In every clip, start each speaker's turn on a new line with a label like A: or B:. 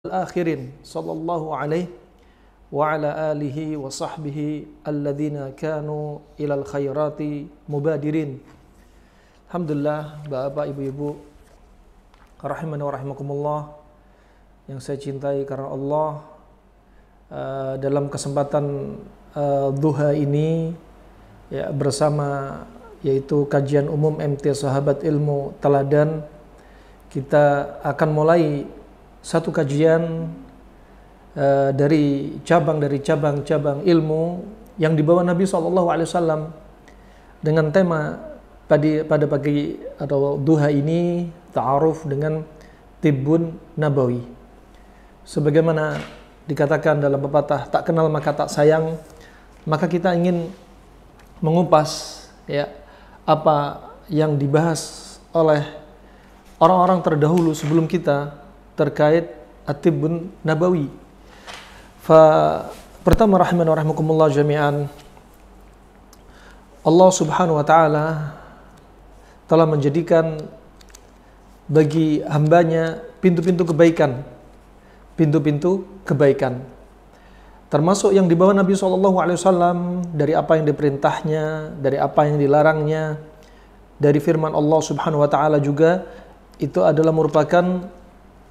A: akhirin sallallahu alaihi wa ala alihi wa sahbihi alladzina kanu ilal khairati mubadirin. Alhamdulillah, Bapak Ibu-ibu rahimani wa rahimakumullah yang saya cintai karena Allah, dalam kesempatan duha ini ya, bersama yaitu kajian umum MT Sahabat Ilmu Teladan, kita akan mulai satu kajian dari cabang-cabang ilmu yang dibawa Nabi SAW dengan tema pada pagi atau duha ini, ta'aruf dengan Tibbun Nabawi. Sebagaimana dikatakan dalam pepatah, tak kenal maka tak sayang, maka kita ingin mengupas ya apa yang dibahas oleh orang-orang terdahulu sebelum kita terkait At-Tibbun Nabawi. Pertama, rahimani wa rahimakumullah jami'an, Allah Subhanahu wa taala telah menjadikan bagi hambanya pintu-pintu kebaikan, termasuk yang dibawa Nabi SAW dari apa yang diperintahnya, dari apa yang dilarangnya, dari firman Allah Subhanahu wa taala juga itu adalah merupakan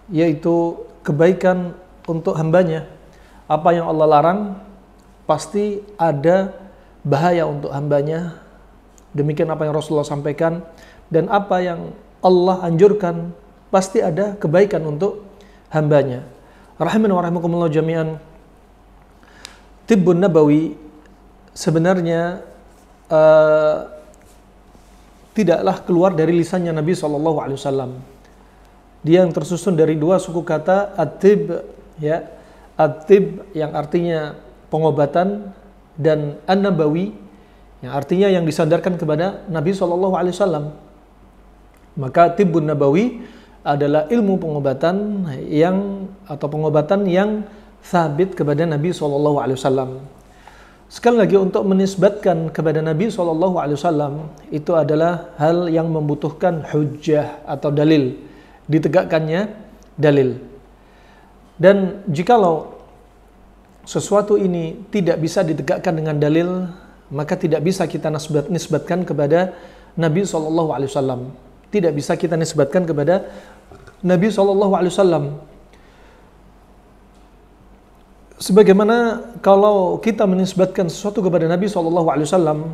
A: yaitu kebaikan untuk hambanya. Apa yang Allah larang pasti ada bahaya untuk hambanya. Demikian apa yang Rasulullah sampaikan, dan apa yang Allah anjurkan pasti ada kebaikan untuk hambanya. Rahimani wa rahimakumullah jami'an, Tibbun Nabawi sebenarnya tidaklah keluar dari lisannya Nabi SAW. Dia yang tersusun dari dua suku kata, at-tib ya, at-tib yang artinya pengobatan, dan an-nabawi yang artinya yang disandarkan kepada Nabi SAW. Maka Tibbun Nabawi adalah ilmu pengobatan yang sabit kepada Nabi SAW. Sekali lagi, untuk menisbatkan kepada Nabi SAW itu adalah hal yang membutuhkan hujjah atau dalil, ditegakkannya dalil. Dan jikalau sesuatu ini tidak bisa ditegakkan dengan dalil, maka tidak bisa kita nisbatkan kepada Nabi SAW. Tidak bisa kita nisbatkan kepada Nabi SAW. Sebagaimana kalau kita menisbatkan sesuatu kepada Nabi SAW,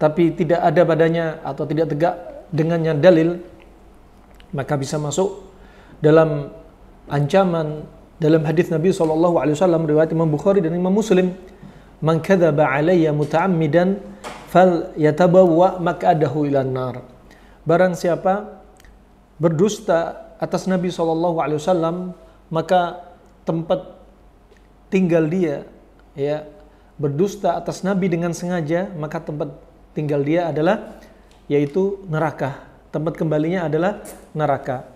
A: tapi tidak ada padanya atau tidak tegak dengannya dalil, maka bisa masuk dalam ancaman dalam hadis Nabi SAW riwayat Imam Bukhari dan Imam Muslim, man kadzaba alayya muta'ammidan falyatabawwa maq'adahu ilan nar. Barang siapa berdusta atas Nabi SAW, maka tempat tinggal dia ya, berdusta atas Nabi dengan sengaja, maka tempat tinggal dia adalah yaitu neraka. Tempat kembalinya adalah neraka.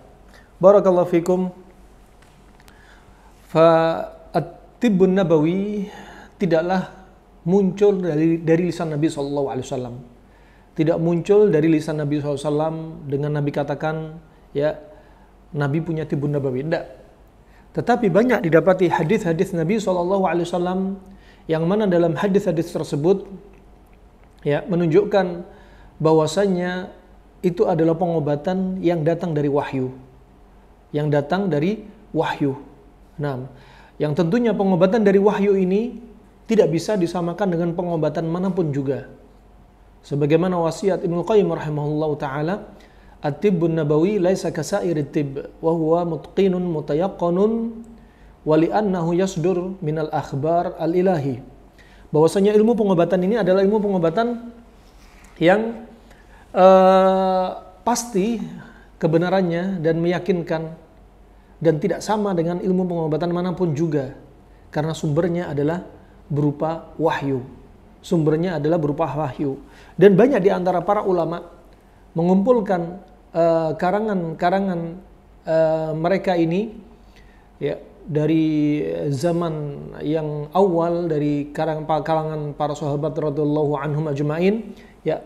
A: Barakallahu fikum. At-Tibbun Nabawi tidaklah muncul dari lisan Nabi SAW. Tidak muncul dari lisan Nabi SAW dengan Nabi katakan, ya, Nabi punya Tibbun Nabawi. Tidak. Tetapi banyak didapati hadis-hadis Nabi SAW yang mana dalam hadis-hadis tersebut ya, menunjukkan bahwasannya itu adalah pengobatan yang datang dari wahyu. Nah, yang tentunya pengobatan dari wahyu ini tidak bisa disamakan dengan pengobatan manapun juga. Sebagaimana wasiat Ibnu Qayyim rahimahullahu taala, at-tibbun nabawi laisa kasairit tibb wa huwa mutqinun mutayaqqanun wa li'annahu yasdur minal akhbar al-ilahi. Bahwasanya ilmu pengobatan ini adalah ilmu pengobatan yang pasti kebenarannya dan meyakinkan, dan tidak sama dengan ilmu pengobatan manapun juga, karena sumbernya adalah berupa wahyu. Dan banyak di antara para ulama mengumpulkan karangan-karangan mereka ini ya, dari zaman yang awal, dari kalangan para sahabat radhiyallahu anhum ajma'in ya,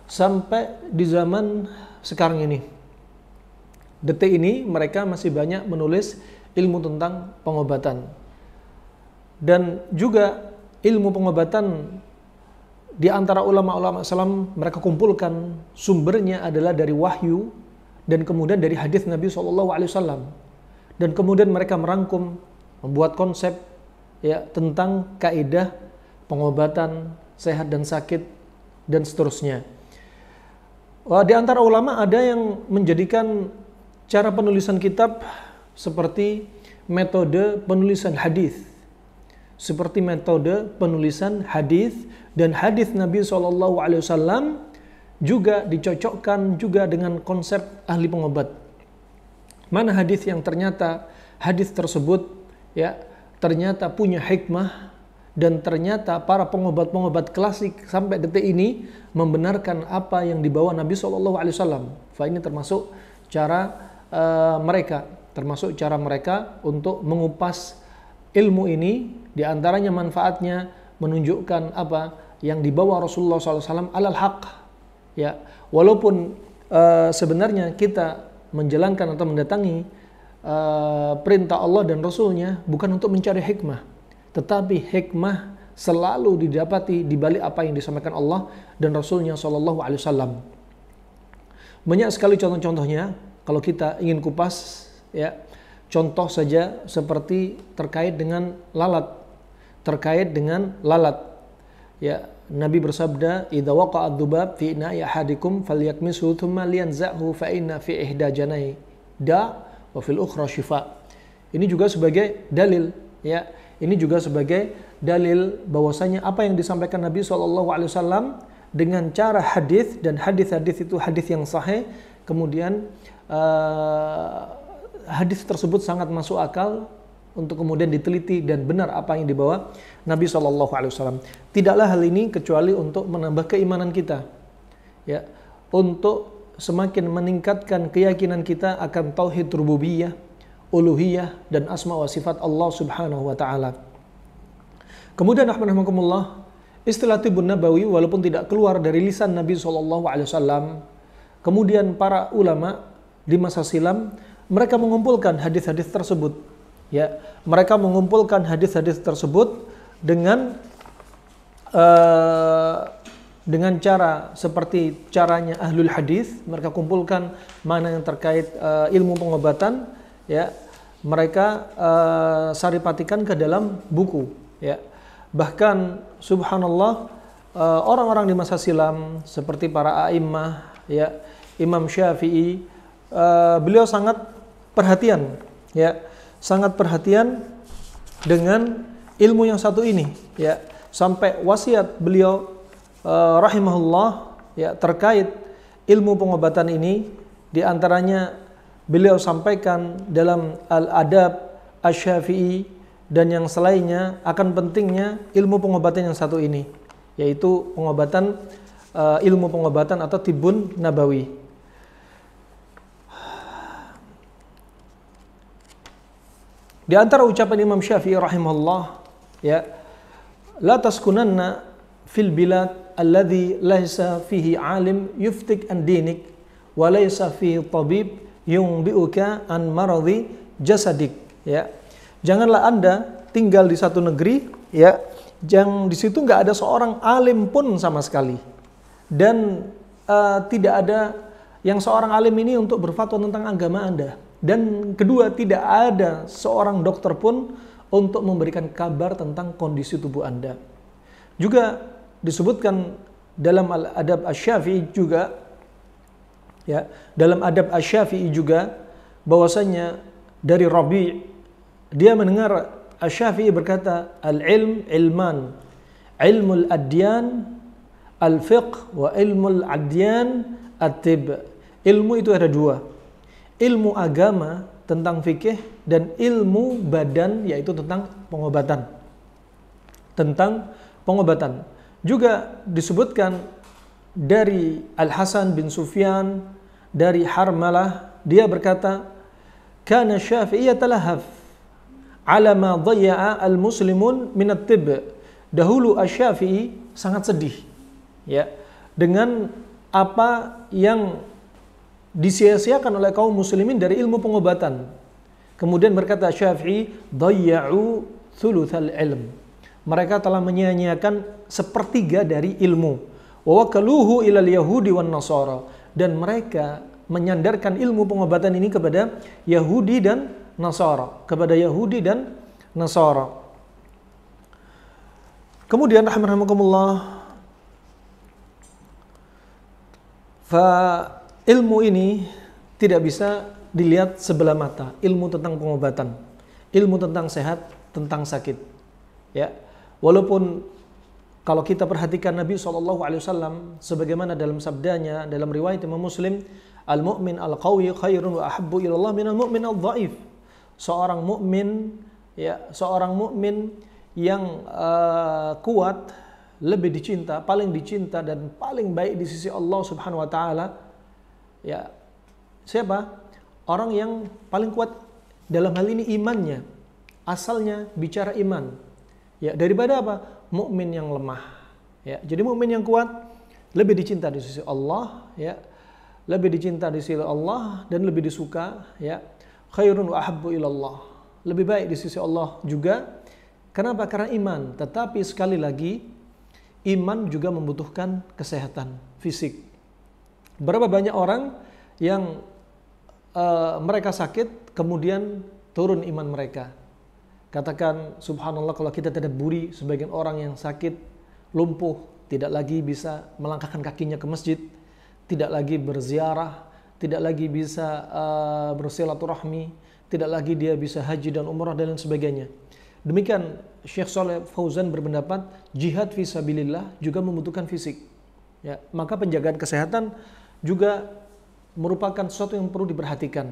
A: sampai di zaman sekarang ini. Detik ini mereka masih banyak menulis ilmu tentang pengobatan. Dan juga ilmu pengobatan di antara ulama-ulama Islam mereka kumpulkan sumbernya adalah dari wahyu dan kemudian dari hadis Nabi SAW. Dan kemudian mereka merangkum, membuat konsep ya tentang kaidah pengobatan sehat dan sakit dan seterusnya. Di antara ulama ada yang menjadikan cara penulisan kitab seperti metode penulisan hadis. Seperti metode penulisan hadis, dan hadis Nabi SAW juga dicocokkan juga dengan konsep ahli pengobat. Mana hadis yang ternyata hadis tersebut ya ternyata punya hikmah, dan ternyata para pengobat-pengobat klasik sampai detik ini membenarkan apa yang dibawa Nabi SAW. Ini termasuk cara mereka untuk mengupas ilmu ini. Di antaranya manfaatnya menunjukkan apa yang dibawa Rasulullah SAW alal haq. Ya, walaupun sebenarnya kita menjalankan atau mendatangi perintah Allah dan Rasulnya bukan untuk mencari hikmah, tetapi hikmah selalu didapati di balik apa yang disampaikan Allah dan Rasulnya SAW. Banyak sekali contoh-contohnya kalau kita ingin kupas ya. Contoh saja seperti terkait dengan lalat. Ya, Nabi bersabda, "Idza waqa'a dzubab fi ina'i ahadikum falyakmishu thumma liyanza'hu fa inna fi ihda janai da wa fil ukhra shifa." Ini juga sebagai dalil ya. Ini juga sebagai dalil bahwasanya apa yang disampaikan Nabi SAW dengan cara hadis, dan hadis-hadis itu hadis yang sahih, kemudian hadis tersebut sangat masuk akal untuk kemudian diteliti dan benar apa yang dibawa Nabi SAW. Tidaklah hal ini kecuali untuk menambah keimanan kita, ya, untuk semakin meningkatkan keyakinan kita akan tauhid rububiyah, uluhiyah, dan asma wa sifat Allah Subhanahu wa Ta'ala. Kemudian rahmatullah, istilah tibbun nabawi walaupun tidak keluar dari lisan Nabi SAW, kemudian para ulama di masa silam mereka mengumpulkan hadis-hadis tersebut. Ya, mereka mengumpulkan hadis-hadis tersebut dengan cara seperti caranya ahlul hadis. Mereka kumpulkan mana yang terkait ilmu pengobatan, ya. Mereka saripatikan ke dalam buku, ya. Bahkan subhanallah, orang-orang di masa silam seperti para a'immah, ya, Imam Syafi'i, beliau sangat perhatian, ya, sangat perhatian dengan ilmu yang satu ini, ya, sampai wasiat beliau rahimahullah, ya, terkait ilmu pengobatan ini, diantaranya beliau sampaikan dalam Al-Adab Asy-Syafi'i dan yang selainnya akan pentingnya ilmu pengobatan yang satu ini, yaitu pengobatan ilmu pengobatan atau tibbun nabawi. Di antara ucapan Imam Syafi'i rahimahullah, ya, la taskunanna fil bilad alladhi laysa fihi alim yuftik an dinik wa laysa fihi tabib yunbi'uka an maradhi jasadik, ya. Janganlah Anda tinggal di satu negeri, ya, yang di situ nggak ada seorang alim pun sama sekali, dan tidak ada yang seorang alim ini untuk berfatwa tentang agama Anda. Dan kedua, tidak ada seorang dokter pun untuk memberikan kabar tentang kondisi tubuh Anda. Juga disebutkan dalam Al-Adab Asy-Syafi'i juga, ya, dalam Adab Asy-Syafi'i juga bahwasanya dari Rabi', dia mendengar Asy-Syafi'i berkata, al-ilm ilman, ilmul adyan al-fiqh wa ilmul adyan at-tib. Ilmu itu ada dua, ilmu agama tentang fikih dan ilmu badan yaitu tentang pengobatan. Tentang pengobatan. Juga disebutkan dari Al-Hasan bin Sufyan, dari Harmalah, dia berkata, kana Syafi'i yatalahaf ala ma dhayya'a al-muslimun min at-tibb. Dahulu Asy-Syafi'i sangat sedih, ya, dengan apa yang disia-siakan oleh kaum muslimin dari ilmu pengobatan. Kemudian berkata Syafi'i, dayya'u thuluthal ilm. Mereka telah menyia-nyiakan sepertiga dari ilmu. Wa wakaluhu ilal yahudi wan nasara. Dan mereka menyandarkan ilmu pengobatan ini kepada Yahudi dan Nasara, kepada Yahudi dan Nasara. Kemudian rahimakumullah, ilmu ini tidak bisa dilihat sebelah mata. Ilmu tentang pengobatan, ilmu tentang sehat, tentang sakit. Ya, walaupun kalau kita perhatikan Nabi SAW sebagaimana dalam sabdanya dalam riwayat Imam Muslim, al-mu'min al-qawi khairun wa ahabbu ilallah minal mu'min al-dhaif. Seorang mukmin, ya, seorang mukmin yang kuat lebih dicinta, paling dicinta dan paling baik di sisi Allah Subhanahu wa taala. Ya, siapa? Orang yang paling kuat dalam hal ini imannya. Asalnya bicara iman. Ya, daripada apa? Mukmin yang lemah. Ya, jadi mukmin yang kuat lebih dicinta di sisi Allah, ya. Lebih dicinta di sisi Allah dan lebih disuka, ya. Khairun wa ahabbu ilallah. Lebih baik di sisi Allah juga. Kenapa? Karena iman. Tetapi sekali lagi, iman juga membutuhkan kesehatan fisik. Berapa banyak orang yang mereka sakit, kemudian turun iman mereka. Katakan, subhanallah, kalau kita tadabburi, sebagian orang yang sakit, lumpuh, tidak lagi bisa melangkahkan kakinya ke masjid, tidak lagi berziarah, tidak lagi bisa bersilaturahmi, tidak lagi dia bisa haji dan umrah dan lain sebagainya. Demikian Syekh Shalih Fauzan berpendapat jihad fisabilillah juga membutuhkan fisik. Ya, maka penjagaan kesehatan juga merupakan sesuatu yang perlu diperhatikan.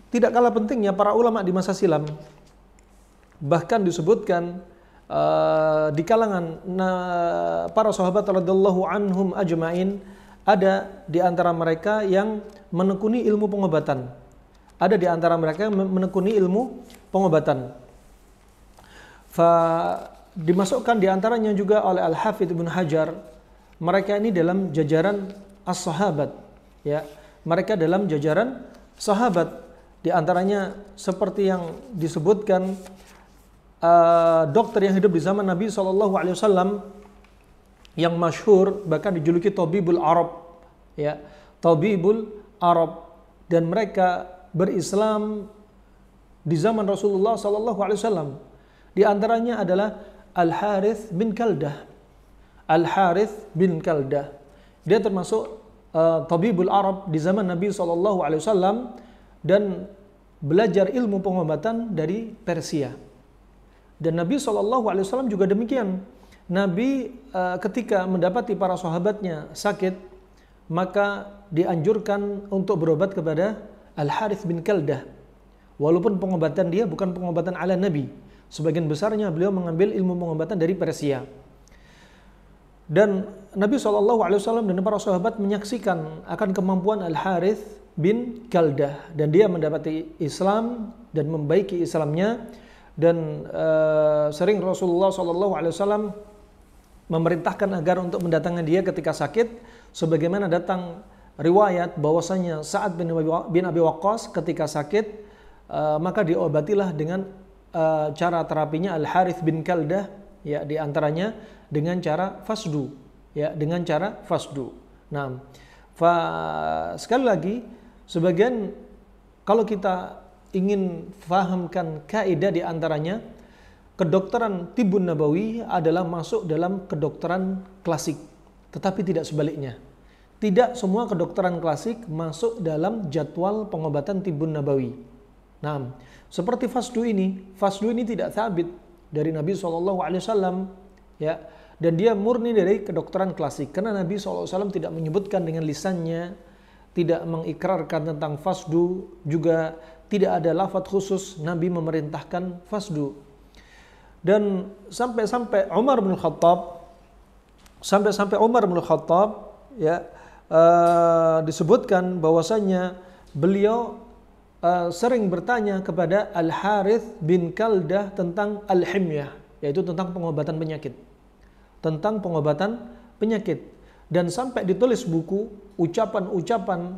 A: Tidak kalah pentingnya para ulama di masa silam, bahkan disebutkan di kalangan para sahabat radhiyallahu anhum ajmain, ada di antara mereka yang menekuni ilmu pengobatan. Ada di antara mereka yang menekuni ilmu pengobatan. Dimasukkan di antaranya juga oleh Al-Hafidz Ibnu Hajar. Mereka ini dalam jajaran as-sahabat, ya. Mereka dalam jajaran sahabat. Di antaranya seperti yang disebutkan dokter yang hidup di zaman Nabi SAW yang masyhur, bahkan dijuluki Tabibul Arab, ya, Tabibul Arab, dan mereka berislam di zaman Rasulullah SAW. Di antaranya adalah Al-Harith bin Kaldah. Al-Harith bin Kaldah, dia termasuk Tabibul Arab di zaman Nabi SAW dan belajar ilmu pengobatan dari Persia. Dan Nabi SAW juga demikian. Nabi ketika mendapati para sahabatnya sakit, maka dianjurkan untuk berobat kepada Al-Harith bin Kaldah. Walaupun pengobatan dia bukan pengobatan ala Nabi, sebagian besarnya beliau mengambil ilmu pengobatan dari Persia. Dan Nabi SAW dan para sahabat menyaksikan akan kemampuan Al-Harith bin Kaldah, dan dia mendapati Islam dan membaiki Islamnya. Dan sering Rasulullah SAW memerintahkan agar untuk mendatangi dia ketika sakit, sebagaimana datang riwayat bahwasanya Sa'ad bin Abi Waqqas ketika sakit, maka diobatilah dengan cara terapinya Al-Harith bin Kaldah, ya, di antaranya dengan cara fasdu, ya, dengan cara fasdu. Nah, sekali lagi, sebagian kalau kita ingin fahamkan kaidah, di antaranya kedokteran Tibbun Nabawi adalah masuk dalam kedokteran klasik, tetapi tidak sebaliknya. Tidak semua kedokteran klasik masuk dalam jadwal pengobatan Tibbun Nabawi. Nah, seperti fasdu ini tidak sabit dari Nabi SAW, ya, dan dia murni dari kedokteran klasik, karena Nabi SAW tidak menyebutkan dengan lisannya, tidak mengikrarkan tentang fasdu, juga tidak ada lafadz khusus Nabi memerintahkan fasdu. Dan sampai Umar bin Khattab, ya, disebutkan bahwasanya beliau sering bertanya kepada Al-Harith bin Kaldah tentang al-himyah, yaitu tentang pengobatan penyakit. Dan sampai ditulis buku ucapan-ucapan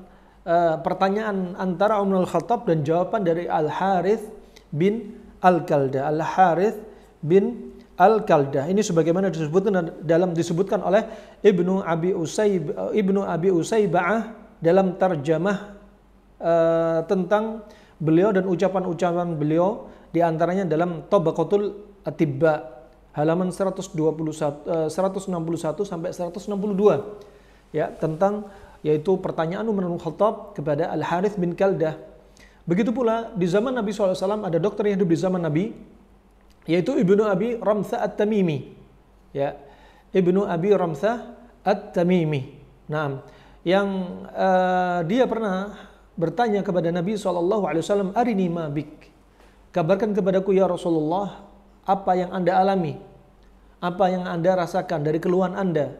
A: pertanyaan antara Umar Al-Khattab dan jawaban dari Al-Harith bin Al-Kalda. Al-Harith bin Al-Kalda. Ini sebagaimana disebutkan oleh Ibnu Abi Usaibah dalam tarjamah tentang beliau dan ucapan-ucapan beliau, di antaranya dalam Tabaqatul Atibba halaman 161 sampai 162, ya, tentang yaitu pertanyaan Umar bin Khattab kepada Al-Harith bin Kaldah. Begitu pula di zaman Nabi SAW ada dokter yang hidup di zaman Nabi, yaitu Ibnu Abi Ramthah At-Tamimi, ya, Ibnu Abi Ramthah At-Tamimi. Nah, yang dia pernah bertanya kepada Nabi SAW, arini ma bik, kabarkan kepadaku ya Rasulullah apa yang Anda alami, apa yang Anda rasakan dari keluhan Anda.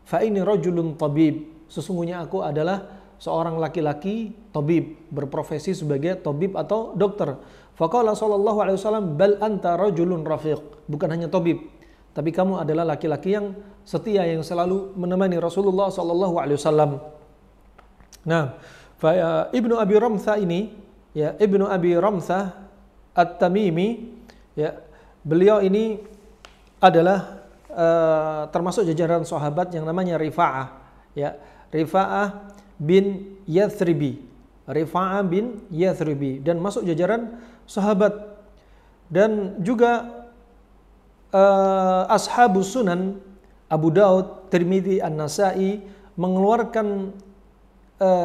A: Fa ini rajulun tabib, sesungguhnya aku adalah seorang laki-laki tabib, berprofesi sebagai tabib atau dokter. Faqala sallallahu alaihi wasallam, bal anta rajulun rafiq, bukan hanya tabib, tapi kamu adalah laki-laki yang setia, yang selalu menemani Rasulullah sallallahu alaihi wasallam. Nah, Ibnu Abi Ramthah ini, ya, Ibnu Abi Ramthah At-Tamimi, ya, beliau ini adalah termasuk jajaran sahabat yang namanya Rifa'ah, ya, Rifa'ah bin Yathribi, Rifa'ah bin Yathribi, dan masuk jajaran sahabat. Dan juga Ashabus Sunan Abu Daud, Tirmidzi, An-Nasai mengeluarkan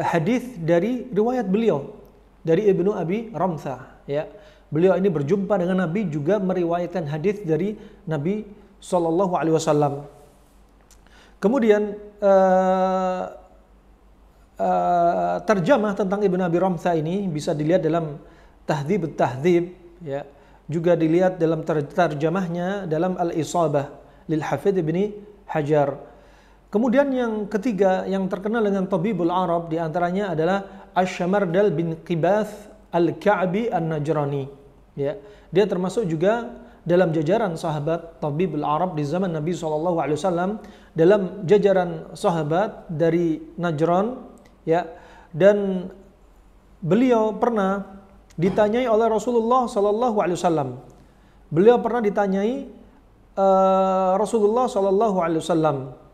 A: hadis dari riwayat beliau dari Ibnu Abi Ramthah, ya. Beliau ini berjumpa dengan Nabi, juga meriwayatkan hadis dari Nabi sallallahu alaihi wasallam. Kemudian terjemah tentang Ibnu Abi Ramthah ini bisa dilihat dalam Tahdzib at-Tahdzib, ya. Juga dilihat dalam terjemahnya dalam Al-Isabah lil Hafidz Ibnu Hajar. Kemudian yang ketiga yang terkenal dengan Tabibul Arab diantaranya adalah Asy-Syamardal bin Qibath Al-Ka'bi An-Najrani, ya. Dia termasuk juga dalam jajaran sahabat Tabibul Arab di zaman Nabi SAW, dalam jajaran sahabat dari Najran, ya. Dan beliau pernah ditanyai oleh Rasulullah SAW. Beliau pernah ditanyai Rasulullah SAW.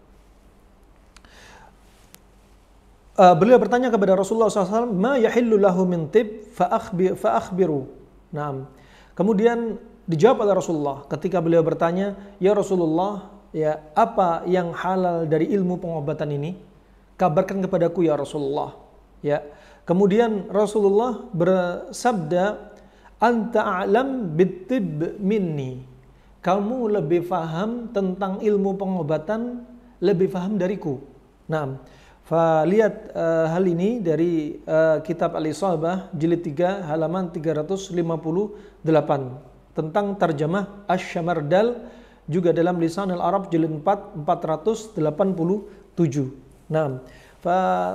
A: Beliau bertanya kepada Rasulullah SAW, ma yahillu lahu min tib fa-akhbiru. Nah, kemudian dijawab oleh Rasulullah ketika beliau bertanya, ya Rasulullah, ya, apa yang halal dari ilmu pengobatan ini? Kabarkan kepadaku ya Rasulullah, ya. Kemudian Rasulullah bersabda, anta a'lam bittib minni, kamu lebih faham tentang ilmu pengobatan, lebih faham dariku. Nah, lihat hal ini dari kitab Al-Isabah jilid 3 halaman 358 tentang terjemah Asy-Syamardal, juga dalam Lisan al-Arab jilid 4 487. Nah,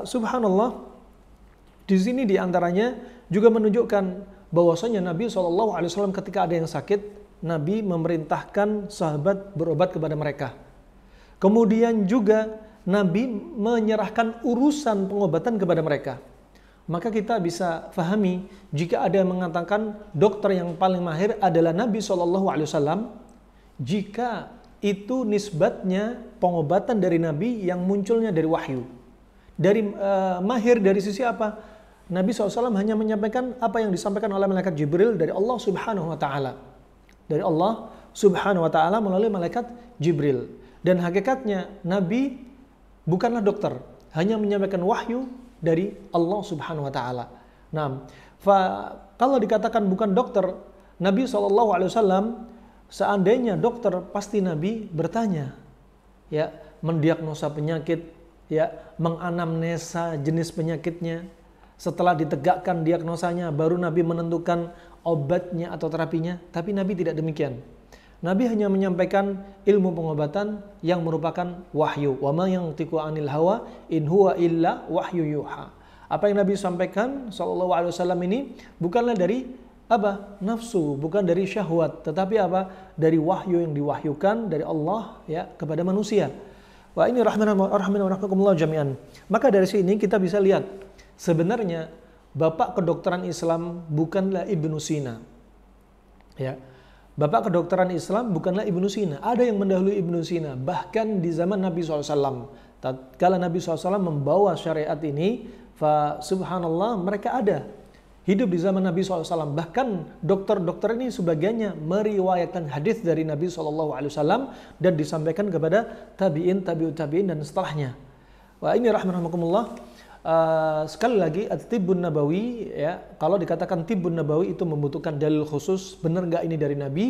A: subhanallah, di sini diantaranya juga menunjukkan bahwasanya Nabi SAW ketika ada yang sakit, Nabi memerintahkan sahabat berobat kepada mereka. Kemudian juga Nabi menyerahkan urusan pengobatan kepada mereka. Maka kita bisa fahami, jika ada yang mengatakan dokter yang paling mahir adalah Nabi SAW, jika itu nisbatnya pengobatan dari Nabi yang munculnya dari wahyu. Dari mahir dari sisi apa? Nabi SAW hanya menyampaikan apa yang disampaikan oleh malaikat Jibril dari Allah Subhanahu wa Ta'ala. Dari Allah Subhanahu wa Ta'ala melalui malaikat Jibril. Dan hakikatnya Nabi bukanlah dokter, hanya menyampaikan wahyu dari Allah Subhanahu wa Ta'ala. Nah, kalau dikatakan bukan dokter, Nabi SAW seandainya dokter, pasti Nabi bertanya, ya, mendiagnosa penyakit, ya, menganamnesa jenis penyakitnya. Setelah ditegakkan diagnosanya, baru Nabi menentukan obatnya atau terapinya. Tapi Nabi tidak demikian. Nabi hanya menyampaikan ilmu pengobatan yang merupakan wahyu. Wa ma yantiqu 'anil hawa in huwa illa wahyu yuha. Apa yang Nabi sampaikan sallallahu alaihi wasallam ini bukanlah dari apa? Nafsu, bukan dari syahwat, tetapi apa? Dari wahyu yang diwahyukan dari Allah, ya, kepada manusia. Wa ini rahmatan wa rahmatan jami'an. Maka dari sini kita bisa lihat Sebenarnya bapak kedokteran Islam bukanlah Ibnu Sina. Ya. Bapak kedokteran Islam bukanlah Ibnu Sina. Ada yang mendahului Ibnu Sina. Bahkan di zaman Nabi SAW. Tatkala Nabi SAW membawa syariat ini, subhanallah, mereka ada. Hidup di zaman Nabi SAW. Bahkan dokter-dokter ini sebagiannya meriwayatkan hadis dari Nabi SAW dan disampaikan kepada tabi'in, tabi'ut tabi'in dan setelahnya. Wah, ini rahmatullah. Sekali lagi at-tibbun nabawi, ya, kalau dikatakan tibbun nabawi itu membutuhkan dalil khusus, benar nggak ini dari Nabi?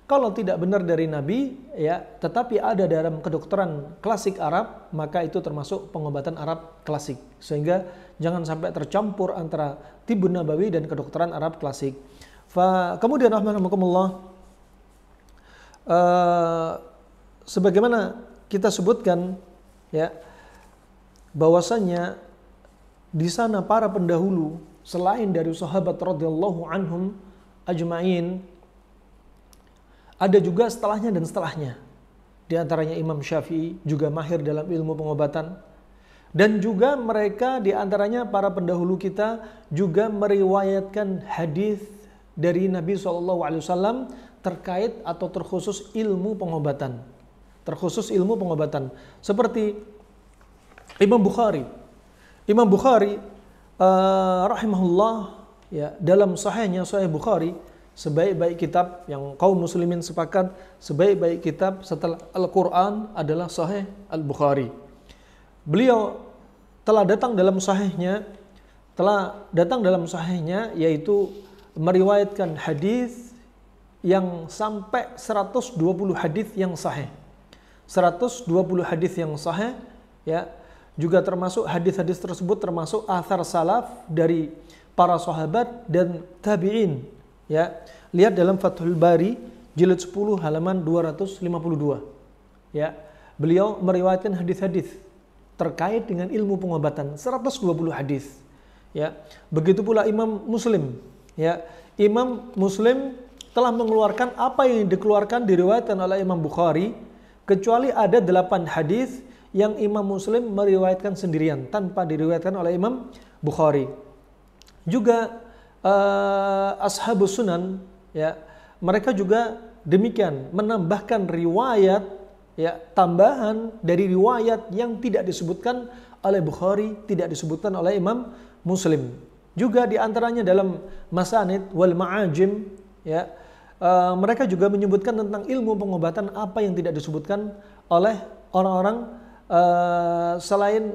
A: Kalau tidak benar dari Nabi, ya, tetapi ada dalam kedokteran klasik Arab, maka itu termasuk pengobatan Arab klasik. Sehingga jangan sampai tercampur antara tibbun nabawi dan kedokteran Arab klasik. Kemudian rahmatullah, sebagaimana kita sebutkan, ya, bahwasannya di sana para pendahulu selain dari sahabat radhiyallahu anhum ajma'in, ada juga setelahnya dan setelahnya. Di antaranya Imam Syafi'i juga mahir dalam ilmu pengobatan, dan juga mereka di antaranya para pendahulu kita juga meriwayatkan hadis dari Nabi SAW terkait atau terkhusus ilmu pengobatan. Terkhusus ilmu pengobatan seperti Imam Bukhari. Imam Bukhari rahimahullah, ya, dalam sahihnya Sahih Bukhari, sebaik-baik kitab yang kaum muslimin sepakat, sebaik-baik kitab setelah Al-Quran adalah Sahih Al-Bukhari. Beliau telah datang dalam sahihnya yaitu meriwayatkan hadis yang sampai 120 hadis yang sahih. 120 hadis yang sahih, ya. Juga termasuk hadis-hadis tersebut termasuk athar salaf dari para sahabat dan tabi'in, ya. Lihat dalam Fathul Bari jilid 10 halaman 252, ya. Beliau meriwayatkan hadis-hadis terkait dengan ilmu pengobatan 120 hadis, ya. Begitu pula Imam Muslim, ya. Imam Muslim telah mengeluarkan apa yang dikeluarkan diriwayatkan oleh Imam Bukhari, kecuali ada 8 hadis yang Imam Muslim meriwayatkan sendirian tanpa diriwayatkan oleh Imam Bukhari. Juga ashabus sunan, ya, mereka juga demikian menambahkan riwayat, ya, tambahan dari riwayat yang tidak disebutkan oleh Bukhari, tidak disebutkan oleh Imam Muslim. Juga diantaranya dalam Masanid wal Ma'ajim, ya, mereka juga menyebutkan tentang ilmu pengobatan apa yang tidak disebutkan oleh orang-orang selain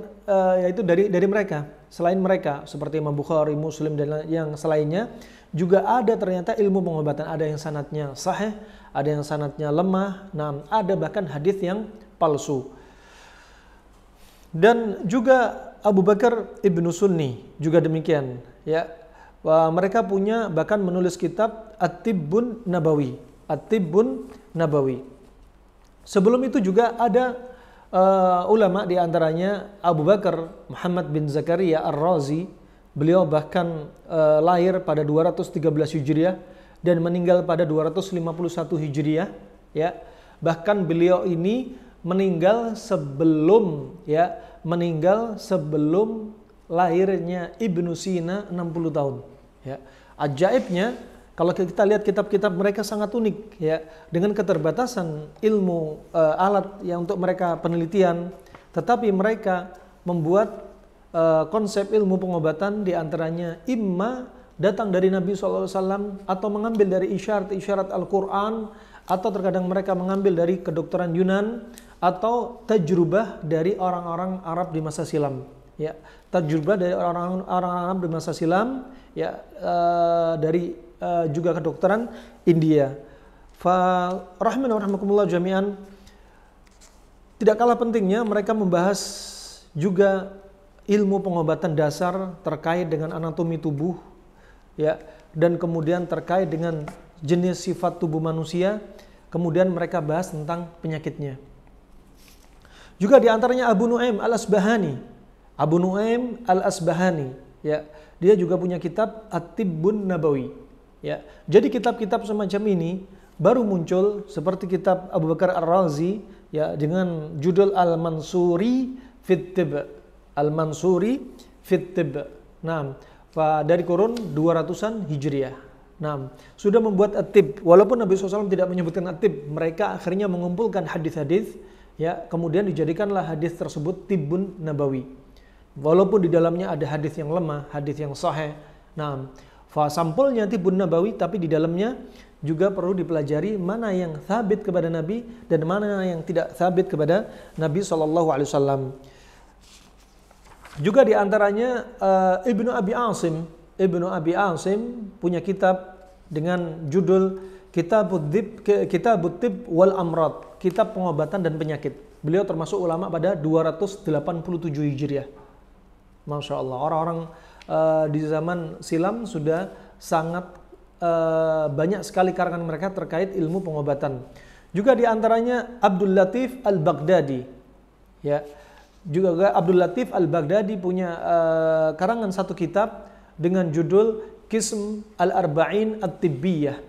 A: yaitu dari mereka, selain mereka seperti Imam Bukhari, Muslim dan yang selainnya. Juga ada ternyata ilmu pengobatan, ada yang sanadnya sahih, ada yang sanadnya lemah, nah, ada bahkan hadis yang palsu. Dan juga Abu Bakar Ibnu Sunni juga demikian, ya. Mereka punya bahkan menulis kitab At-Tibbun Nabawi, At-Tibbun Nabawi. Sebelum itu juga ada ulama di antaranya Abu Bakar Muhammad bin Zakaria Ar-Razi. Beliau bahkan lahir pada 213 Hijriah dan meninggal pada 251 Hijriah, ya. Bahkan beliau ini meninggal sebelum lahirnya Ibnu Sina 60 tahun, ya. Ajaibnya, kalau kita lihat kitab-kitab mereka sangat unik, ya, dengan keterbatasan ilmu alat yang untuk mereka penelitian, tetapi mereka membuat konsep ilmu pengobatan diantaranya imma datang dari Nabi SAW atau mengambil dari isyarat-isyarat Al-Quran, atau terkadang mereka mengambil dari kedokteran Yunan atau tajrubah dari orang-orang Arab di masa silam, ya. Tajrubah dari orang-orang Arab di masa silam, ya, dari juga kedokteran India. Rahimahumullah jami'an. Tidak kalah pentingnya mereka membahas juga ilmu pengobatan dasar terkait dengan anatomi tubuh, ya, dan kemudian terkait dengan jenis sifat tubuh manusia. Kemudian mereka bahas tentang penyakitnya. Juga diantaranya Abu Nu'aim Al-Asbahani. Abu Nu'aim Al-Asbahani, ya, dia juga punya kitab At-Tibbun Nabawi. Ya, jadi kitab-kitab semacam ini baru muncul, seperti kitab Abu Bakar Ar-Razi, ya, dengan judul Al-Mansuri fit Tibb. Al-Mansuri fit Tibb, Nah, dari kurun 200-an Hijriah. Nah, sudah membuat at-tib. Walaupun Nabi SAW tidak menyebutkan at-tib, mereka akhirnya mengumpulkan hadis-hadis, ya, kemudian dijadikanlah hadis tersebut tibbun nabawi. Walaupun di dalamnya ada hadis yang lemah, hadis yang sahih. Nah, sampulnya tibbun nabawi, tapi di dalamnya juga perlu dipelajari mana yang sabit kepada Nabi dan mana yang tidak sabit kepada Nabi SAW. Juga diantaranya Ibnu Abi Asim punya kitab dengan judul Kitabut Tib wal Amrad, kitab pengobatan dan penyakit. Beliau termasuk ulama pada 287 Hijriah. Masya Allah, orang-orang di zaman silam sudah sangat banyak sekali karangan mereka terkait ilmu pengobatan. Juga diantaranya Abdul Latif Al-Baghdadi, ya. Juga Abdul Latif Al-Baghdadi punya karangan satu kitab dengan judul Qism Al-Arba'in At-Tibbiyah.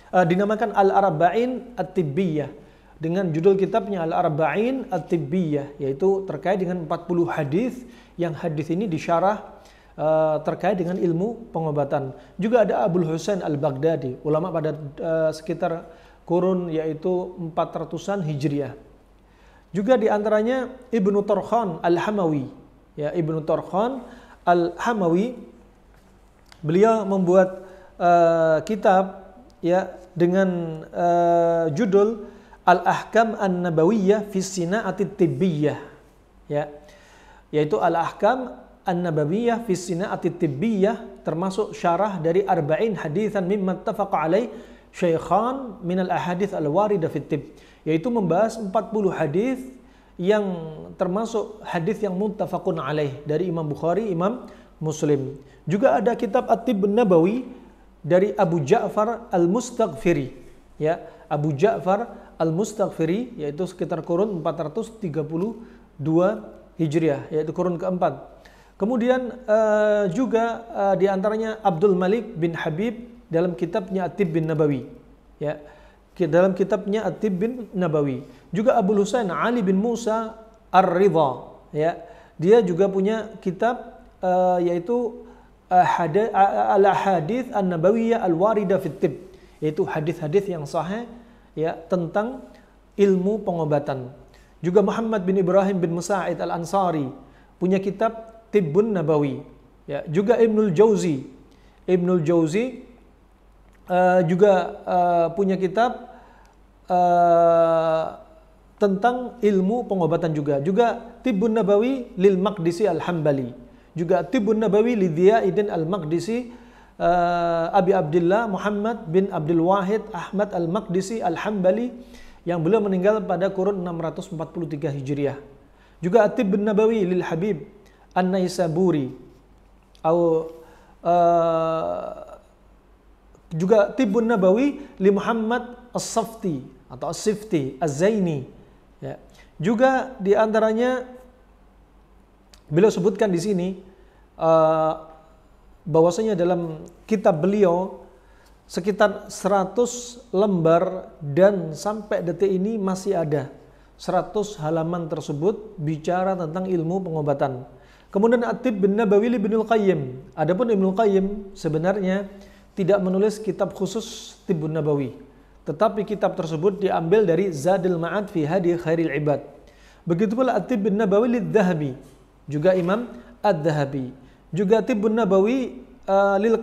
A: Dinamakan Al-Arba'in At-Tibbiyah, dengan judul kitabnya Al-Arba'in At-Tibbiyah, yaitu terkait dengan 40 hadis yang hadis ini disyarah terkait dengan ilmu pengobatan. Juga ada Abul Husain Al-Baghdadi, ulama pada sekitar kurun yaitu 400-an Hijriah. Juga diantaranya Ibnu Tarkhan Al-Hamawi, ya, Ibnu Tarkhan Al-Hamawi, beliau membuat kitab, ya, dengan judul Al-Ahkam An-Nabawiyah fi Sina'atit Tibbiyah, ya, yaitu Al-Ahkam An-Nabawiyah fi Sina'atit Tibbiyah, termasuk syarah dari arba'in haditsan mimma ittafaqa alaih syaikhan min al-ahadits al-warida fit tib, yaitu membahas 40 hadis yang termasuk hadis yang muttafaqun alaih dari Imam Bukhari, Imam Muslim. Juga ada kitab At-Tibb Nabawi dari Abu Ja'far Al-Mustaghfiri, ya, Abu Ja'far Al-Mustaghfiri, yaitu sekitar kurun 432 Hijriah, yaitu kurun keempat. Kemudian juga diantaranya Abdul Malik bin Habib dalam kitabnya At-Tibb Nabawi, ya, dalam kitabnya At-Tibb Nabawi. Juga Abu Husain Ali bin Musa Ar-Ridha, ya, dia juga punya kitab yaitu Al-Ahadits An-Nabawiyah Al-Warida fit Tibb, yaitu hadis-hadis yang sahih, ya, tentang ilmu pengobatan. Juga Muhammad bin Ibrahim bin Musa'id Al-Ansari punya kitab Tibbun Nabawi, ya. Juga Ibnul Jauzi juga punya kitab tentang ilmu pengobatan juga. Tibbun Nabawi lil Maqdisi Al-Hambali. Juga Tibbun Nabawi li Dhiya'idin Al-Maqdisi Abi Abdullah Muhammad bin Abdul Wahid Ahmad Al-Maqdisi Al-Hambali, yang beliau meninggal pada kurun 643 Hijriah. Juga Tibbun Nabawi lil Habib An-Naisaburi juga Tibbun Nabawi li Muhammad As-Safti atau As-Sifti Az-Zaini, ya. Juga diantaranya beliau sebutkan di sini bahwasanya dalam kitab beliau sekitar 100 lembar dan sampai detik ini masih ada 100 halaman tersebut bicara tentang ilmu pengobatan. Kemudian At-Tibb Nabawi li Ibnul Qayyim. Adapun Ibnul Qayyim sebenarnya tidak menulis kitab khusus Tibbun Nabawi, tetapi kitab tersebut diambil dari Zadul Ma'ad fi Hadi Khairil Ibad. Begitu pula At-Tibb Nabawi lidz-Dzahabi, juga Imam Ad-Dzahabi. Juga Tibbun Nabawi lil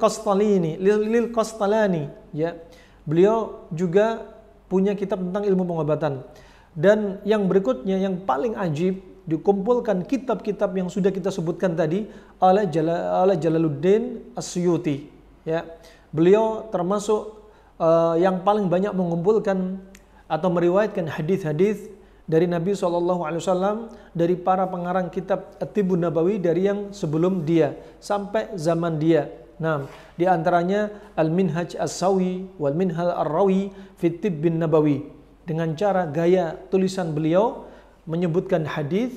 A: Qastalani, ya. Beliau juga punya kitab tentang ilmu pengobatan. Dan yang berikutnya yang paling ajib, dikumpulkan kitab-kitab yang sudah kita sebutkan tadi oleh Jalaluddin As-Suyuti, ya. Beliau termasuk yang paling banyak mengumpulkan atau meriwayatkan hadis-hadis dari Nabi SAW dari para pengarang kitab At-Tibbun Nabawi dari yang sebelum dia sampai zaman dia. Nah, di antaranya Al-Minhaj As-Sawi wal Minhal Ar-Rawi fi Tibbin Nabawi, dengan cara gaya tulisan beliau menyebutkan hadis,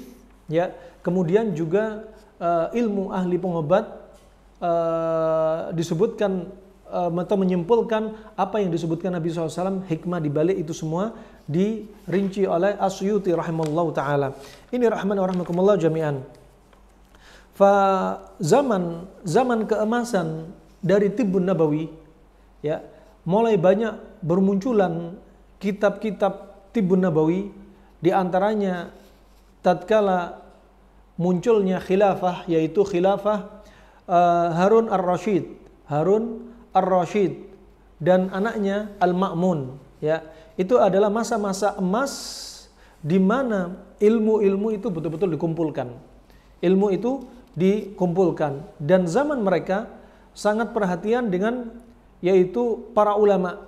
A: ya. Kemudian juga ilmu ahli pengobat disebutkan atau menyimpulkan apa yang disebutkan Nabi SAW, hikmah di balik itu semua dirinci oleh As-Suyuti rahimallahu taala. Ini rahman wa rahmakumullah jami'an. Fa zaman keemasan dari Tibbun Nabawi, ya, mulai banyak bermunculan kitab-kitab Tibbun Nabawi, di antaranya tatkala munculnya khilafah, yaitu khilafah Harun Ar-Rasyid dan anaknya Al-Ma'mun, ya. Itu adalah masa-masa emas di mana ilmu-ilmu itu betul-betul dikumpulkan. Ilmu itu dikumpulkan, dan zaman mereka sangat perhatian dengan yaitu para ulama,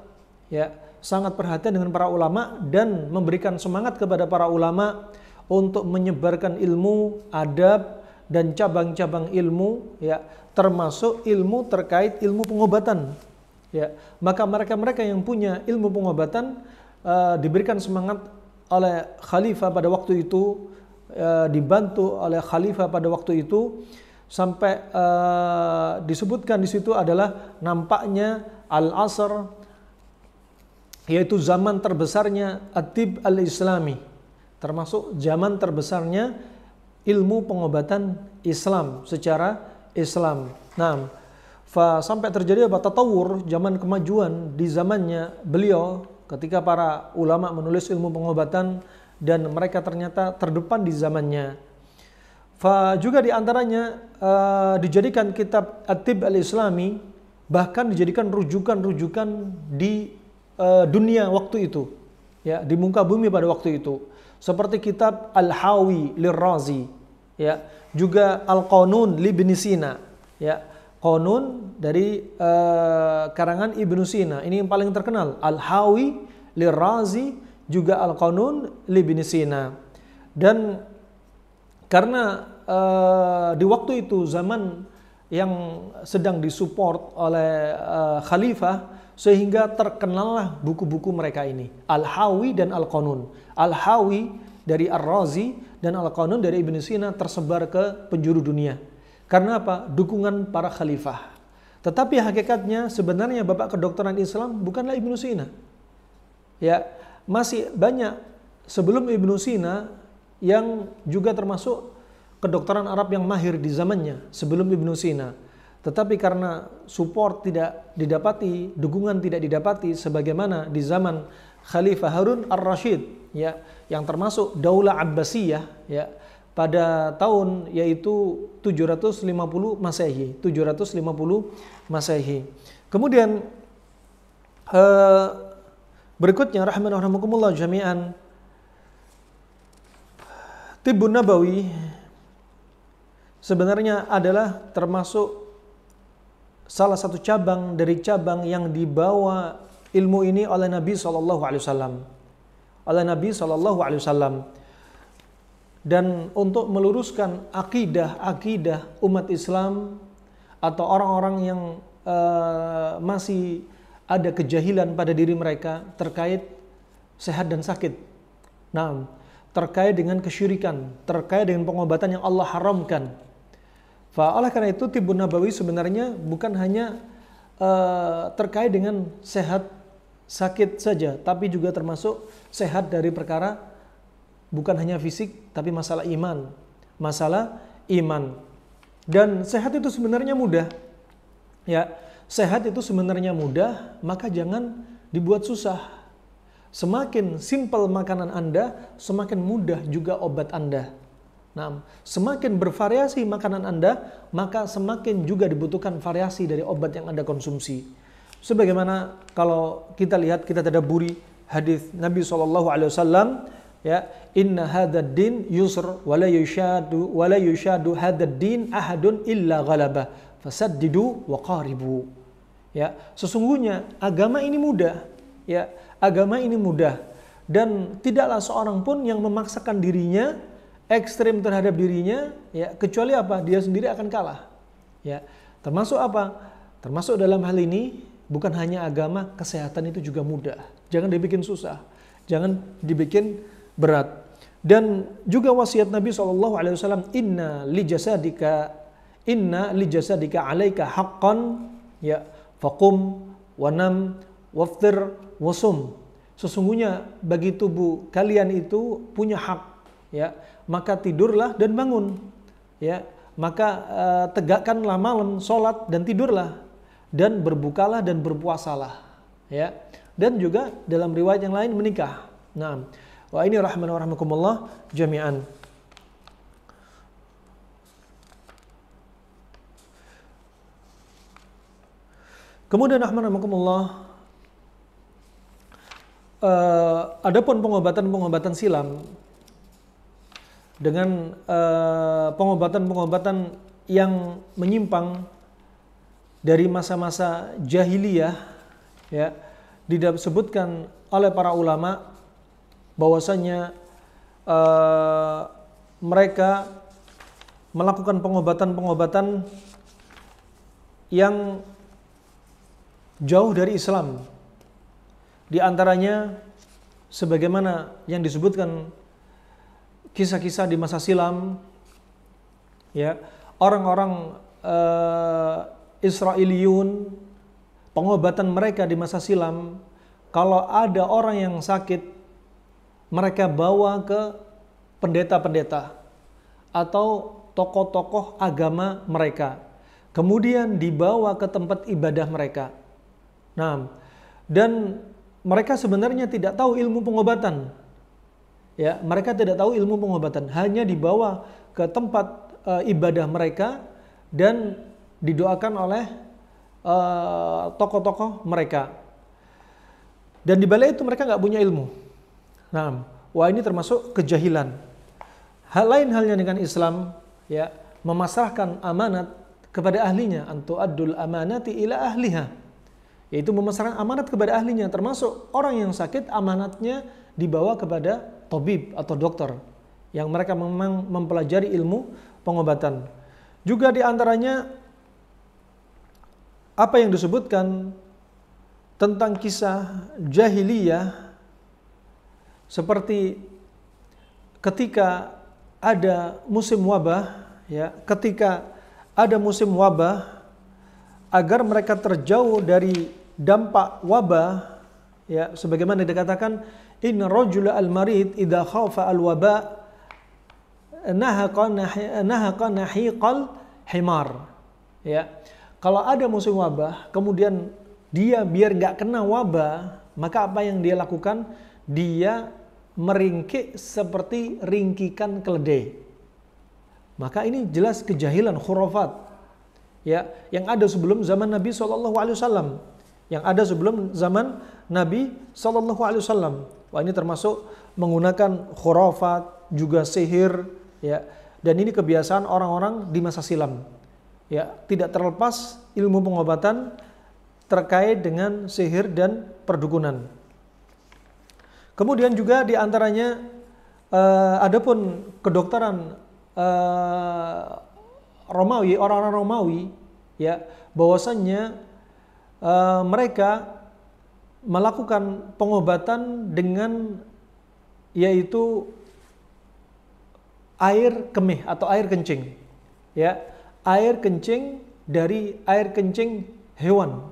A: ya, sangat perhatian dengan para ulama dan memberikan semangat kepada para ulama untuk menyebarkan ilmu, adab dan cabang-cabang ilmu, ya, termasuk ilmu terkait ilmu pengobatan, ya. Maka mereka-mereka yang punya ilmu pengobatan diberikan semangat oleh khalifah pada waktu itu, dibantu oleh khalifah pada waktu itu, sampai disebutkan di situ adalah nampaknya al-asr, yaitu zaman terbesarnya at-tibb al-islami, termasuk zaman terbesarnya ilmu pengobatan Islam secara Islam. Nah, sampai terjadi tatawur, zaman kemajuan di zamannya beliau ketika para ulama menulis ilmu pengobatan, dan mereka ternyata terdepan di zamannya. Juga di antaranya dijadikan kitab At-Tibb al-Islami, bahkan dijadikan rujukan-rujukan di dunia waktu itu, ya, di muka bumi pada waktu itu, seperti kitab Al-Hawi Lir-Razi, ya, juga Al-Qanun li Ibn Sina, ya, Qanun dari karangan Ibnu Sina, ini yang paling terkenal, Al-Hawi Lir-Razi, juga Al-Qanun li Ibn Sina. Dan karena di waktu itu zaman yang sedang disupport oleh khalifah, sehingga terkenallah buku-buku mereka ini, Al-Hawi dan Al-Qanun. Al-Hawi dari Ar-Razi dan Al-Qanun dari Ibn Sina tersebar ke penjuru dunia. Karena apa? Dukungan para khalifah. Tetapi hakikatnya sebenarnya bapak kedokteran Islam bukanlah Ibn Sina. Ya, masih banyak sebelum Ibn Sina yang juga termasuk kedokteran Arab yang mahir di zamannya sebelum Ibn Sina. Tetapi karena support tidak didapati, dukungan tidak didapati sebagaimana di zaman Khalifah Harun Ar-Rasyid, ya, yang termasuk Daulah Abbasiyah, ya, pada tahun yaitu 750 Masehi, 750 Masehi. Kemudian berikutnya rahimakumullah jami'an, Tibbun Nabawi sebenarnya adalah termasuk salah satu cabang dari cabang yang dibawa ilmu ini oleh Nabi SAW. Oleh Nabi SAW. Dan untuk meluruskan akidah umat Islam atau orang-orang yang masih ada kejahilan pada diri mereka terkait sehat dan sakit. Nah, terkait dengan kesyirikan, terkait dengan pengobatan yang Allah haramkan. Oleh karena itu Tibbun Nabawi sebenarnya bukan hanya terkait dengan sehat sakit saja, tapi juga termasuk sehat dari perkara bukan hanya fisik, tapi masalah iman. Dan sehat itu sebenarnya mudah. Ya, sehat itu sebenarnya mudah, maka jangan dibuat susah. Semakin simpel makanan Anda, semakin mudah juga obat Anda. Nah, semakin bervariasi makanan Anda, maka semakin juga dibutuhkan variasi dari obat yang Anda konsumsi. Sebagaimana kalau kita lihat, kita tadabburi hadis Nabi SAW, ya, inna hadzal din yusr wa la yushadu hadzal din ahadun illa ghalabah fasaddidu wa qaribu. Ya, sesungguhnya agama ini mudah, ya, agama ini mudah, dan tidaklah seorang pun yang memaksakan dirinya ekstrim terhadap dirinya, ya, kecuali apa? Dia sendiri akan kalah. Ya, termasuk apa? Termasuk dalam hal ini bukan hanya agama, kesehatan itu juga mudah. Jangan dibikin susah, jangan dibikin berat. Dan juga wasiat Nabi SAW, inna li jasadika alaika haqqan, ya, faqum wanam waftir wasum. Sesungguhnya bagi tubuh kalian itu punya hak, ya, maka tidurlah dan bangun, ya, maka tegakkanlah malam, sholat dan tidurlah, dan berbukalah dan berpuasalah, ya. Dan juga dalam riwayat yang lain menikah. Nah, wa ini rahman wa rahmakumullah jami'an. Kemudian rahmanakumullah, adapun pengobatan-pengobatan silam dengan pengobatan-pengobatan yang menyimpang dari masa-masa jahiliyah, ya, disebutkan oleh para ulama bahwasanya mereka melakukan pengobatan-pengobatan yang jauh dari Islam. Di antaranya sebagaimana yang disebutkan kisah-kisah di masa silam, ya, orang-orang Israiliyun, pengobatan mereka di masa silam, kalau ada orang yang sakit, mereka bawa ke pendeta-pendeta atau tokoh-tokoh agama mereka, kemudian dibawa ke tempat ibadah mereka. Nah, dan mereka sebenarnya tidak tahu ilmu pengobatan. Ya, mereka tidak tahu ilmu pengobatan, hanya dibawa ke tempat ibadah mereka dan didoakan oleh tokoh-tokoh mereka. Dan di balik itu mereka nggak punya ilmu. Nah, wah ini termasuk kejahilan. Hal lain halnya dengan Islam, ya, memasrahkan amanat kepada ahlinya, antu addul amanati ila ahliha. Yaitu memasrahkan amanat kepada ahlinya, termasuk orang yang sakit amanatnya dibawa kepada tabib atau dokter yang mereka memang mempelajari ilmu pengobatan. Juga di antaranya apa yang disebutkan tentang kisah jahiliyah, seperti ketika ada musim wabah, ya, ketika ada musim wabah, agar mereka terjauh dari dampak wabah, ya, sebagaimana dikatakan inna rajula al-marid idza khafa al-waba nahaqa nahiqal himar, ya. Kalau ada musim wabah, kemudian dia biar nggak kena wabah, maka apa yang dia lakukan? Dia meringkik seperti ringkikan keledai. Maka ini jelas kejahilan, khurafat, ya, yang ada sebelum zaman Nabi SAW, yang ada sebelum zaman Nabi SAW. Wah, ini termasuk menggunakan khurafat, juga sihir, ya, dan ini kebiasaan orang-orang di masa silam, ya, tidak terlepas ilmu pengobatan terkait dengan sihir dan perdukunan. Kemudian juga di antaranya adapun kedokteran Romawi, orang-orang Romawi, ya, bahwasannya mereka melakukan pengobatan dengan yaitu air kemih atau air kencing, ya, air kencing dari air kencing hewan.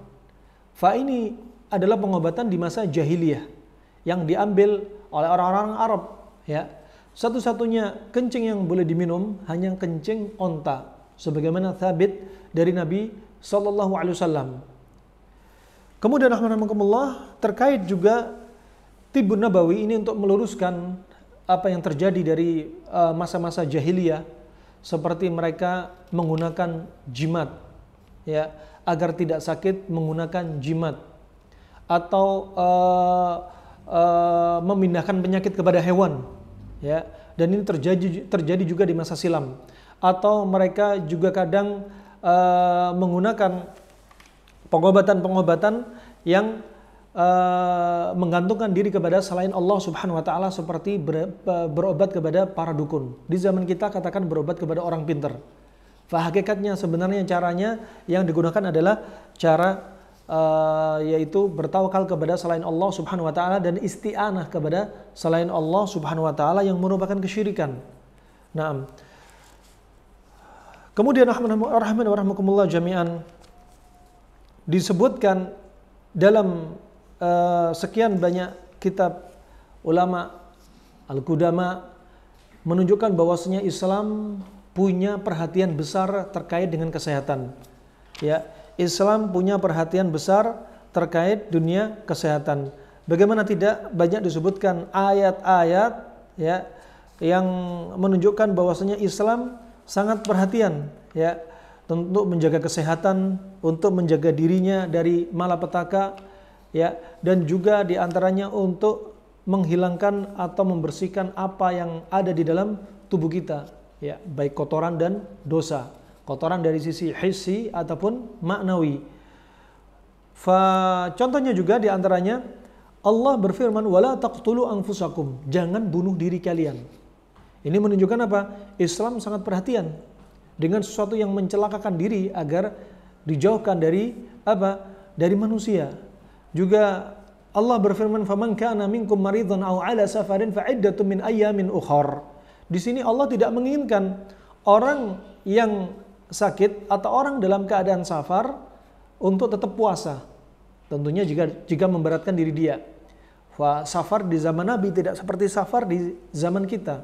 A: Fa ini adalah pengobatan di masa jahiliyah yang diambil oleh orang-orang Arab, ya. Satu-satunya kencing yang boleh diminum hanya kencing onta, sebagaimana sabit dari Nabi SAW. Kemudian rahmanakumullah, terkait juga Tibbun Nabawi ini untuk meluruskan apa yang terjadi dari masa-masa jahiliyah, seperti mereka menggunakan jimat, ya, agar tidak sakit menggunakan jimat, atau memindahkan penyakit kepada hewan, ya, dan ini terjadi juga di masa silam. Atau mereka juga kadang menggunakan pengobatan-pengobatan yang menggantungkan diri kepada selain Allah Subhanahu wa taala, seperti berobat kepada para dukun. Di zaman kita katakan berobat kepada orang pintar. Hakikatnya sebenarnya caranya yang digunakan adalah cara yaitu bertawakal kepada selain Allah Subhanahu wa taala dan isti'anah kepada selain Allah Subhanahu wa taala, yang merupakan kesyirikan. Nah, kemudian rahmanakumullah jami'an, disebutkan dalam sekian banyak kitab ulama al-qudama menunjukkan bahwasanya Islam punya perhatian besar terkait dengan kesehatan. Ya, Islam punya perhatian besar terkait dunia kesehatan. Bagaimana tidak, banyak disebutkan ayat-ayat ya yang menunjukkan bahwasanya Islam sangat perhatian ya untuk menjaga kesehatan, untuk menjaga dirinya dari malapetaka ya, dan juga diantaranya untuk menghilangkan atau membersihkan apa yang ada di dalam tubuh kita ya, baik kotoran dan dosa, kotoran dari sisi hissi ataupun maknawi. Contohnya juga diantaranya Allah berfirman, wala taqtulu anfusakum, jangan bunuh diri kalian. Ini menunjukkan apa? Islam sangat perhatian dengan sesuatu yang mencelakakan diri agar dijauhkan dari apa? Dari manusia. Juga Allah berfirman, faman kana minkum maridhan aw ala safarin fa iddatun min ayyamin ukhar. Di sini Allah tidak menginginkan orang yang sakit atau orang dalam keadaan safar untuk tetap puasa. Tentunya jika memberatkan diri dia. Safar di zaman Nabi tidak seperti safar di zaman kita.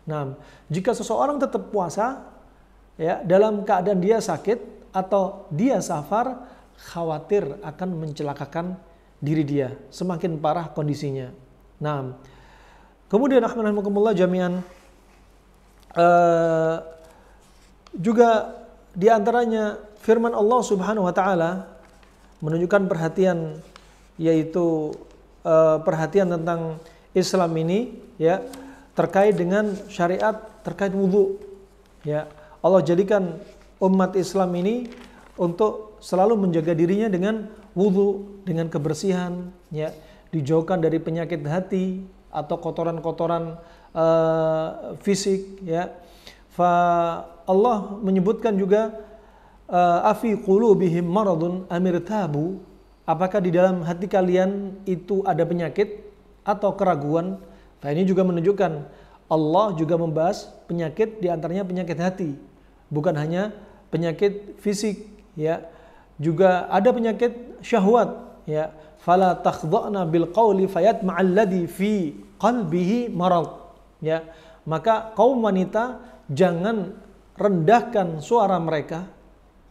A: Nah, jika seseorang tetap puasa ya dalam keadaan dia sakit atau dia safar, khawatir akan mencelakakan diri dia, semakin parah kondisinya. Nah, kemudian rahimahumullah jami'an, juga diantaranya firman Allah Subhanahu Wa Taala menunjukkan perhatian, yaitu perhatian tentang Islam ini ya terkait dengan syariat terkait wudhu ya. Allah jadikan umat Islam ini untuk selalu menjaga dirinya dengan wudhu, dengan kebersihan ya, dijauhkan dari penyakit hati atau kotoran-kotoran fisik ya. Allah menyebutkan juga afi qulubihim maradun amirtabu, apakah di dalam hati kalian itu ada penyakit atau keraguan. Nah, ini juga menunjukkan Allah juga membahas penyakit, diantaranya penyakit hati, bukan hanya penyakit fisik ya, juga ada penyakit syahwat ya. Fala takhdha'na bil qawli fayatma'al ladzi fi qalbihi marad ya. Maka kaum wanita jangan rendahkan suara mereka,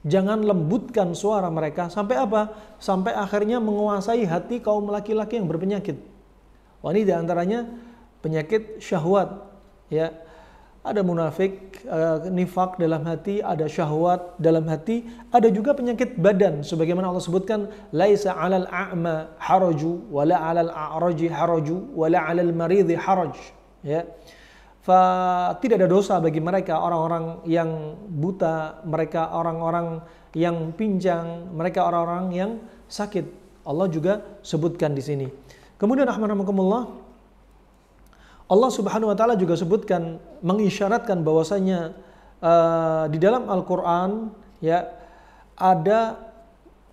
A: jangan lembutkan suara mereka sampai apa? Sampai akhirnya menguasai hati kaum laki-laki yang berpenyakit. Wah, ini diantaranya penyakit syahwat ya. Ada munafik, nifak dalam hati, ada syahwat dalam hati, ada juga penyakit badan sebagaimana Allah sebutkan, laisa 'alal a'ma haraju wala 'alal a'raji haraju wala 'alal maridhi haraj ya. Tidak ada dosa bagi mereka orang-orang yang buta, mereka orang-orang yang pincang, mereka orang-orang yang sakit. Allah juga sebutkan di sini. Kemudian rahmatullah, Allah Subhanahu wa taala juga sebutkan, mengisyaratkan bahwasanya di dalam Al-Qur'an ya ada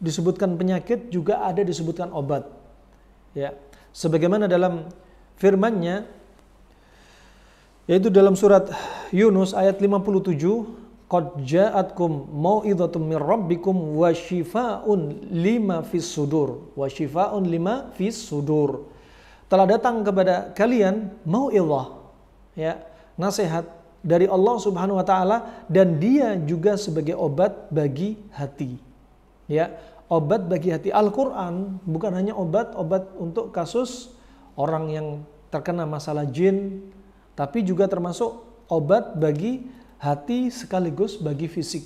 A: disebutkan penyakit, juga ada disebutkan obat. Ya. Sebagaimana dalam firman-Nya, yaitu dalam surat Yunus ayat 57, qad ja'atkum mau'idhatum mir rabbikum wa shifaa'un lima fis sudur, wa shifaa'un lima fis sudur. Telah datang kepada kalian mau'idhah ya, nasihat dari Allah Subhanahu wa taala, dan dia juga sebagai obat bagi hati. Ya, obat bagi hati. Al-Qur'an bukan hanya obat untuk kasus orang yang terkena masalah jin, tapi juga termasuk obat bagi hati sekaligus bagi fisik.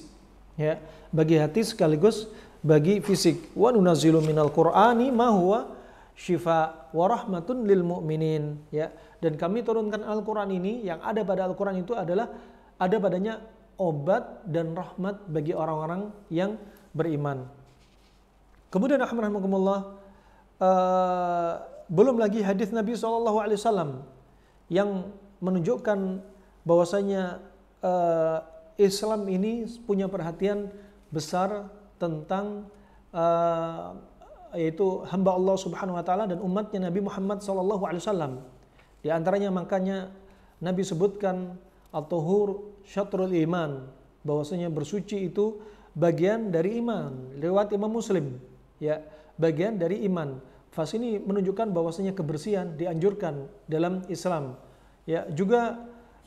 A: Ya, bagi hati sekaligus bagi fisik. Wa nunazzilu minal Qur'ani ma huwa syifa wa rahmatun lil mu'minin ya. Dan kami turunkan Al-Qur'an ini, yang ada pada Al-Qur'an itu adalah ada padanya obat dan rahmat bagi orang-orang yang beriman. Kemudian rahmatullah, belum lagi hadis Nabi SAW yang menunjukkan bahwasanya Islam ini punya perhatian besar tentang yaitu hamba Allah Subhanahu wa taala dan umatnya Nabi Muhammad SAW. Di antaranya makanya Nabi sebutkan at-tuhur syatrul iman, bahwasanya bersuci itu bagian dari iman. Lewat Imam Muslim ya, bagian dari iman. Fas ini menunjukkan bahwasanya kebersihan dianjurkan dalam Islam. Ya, juga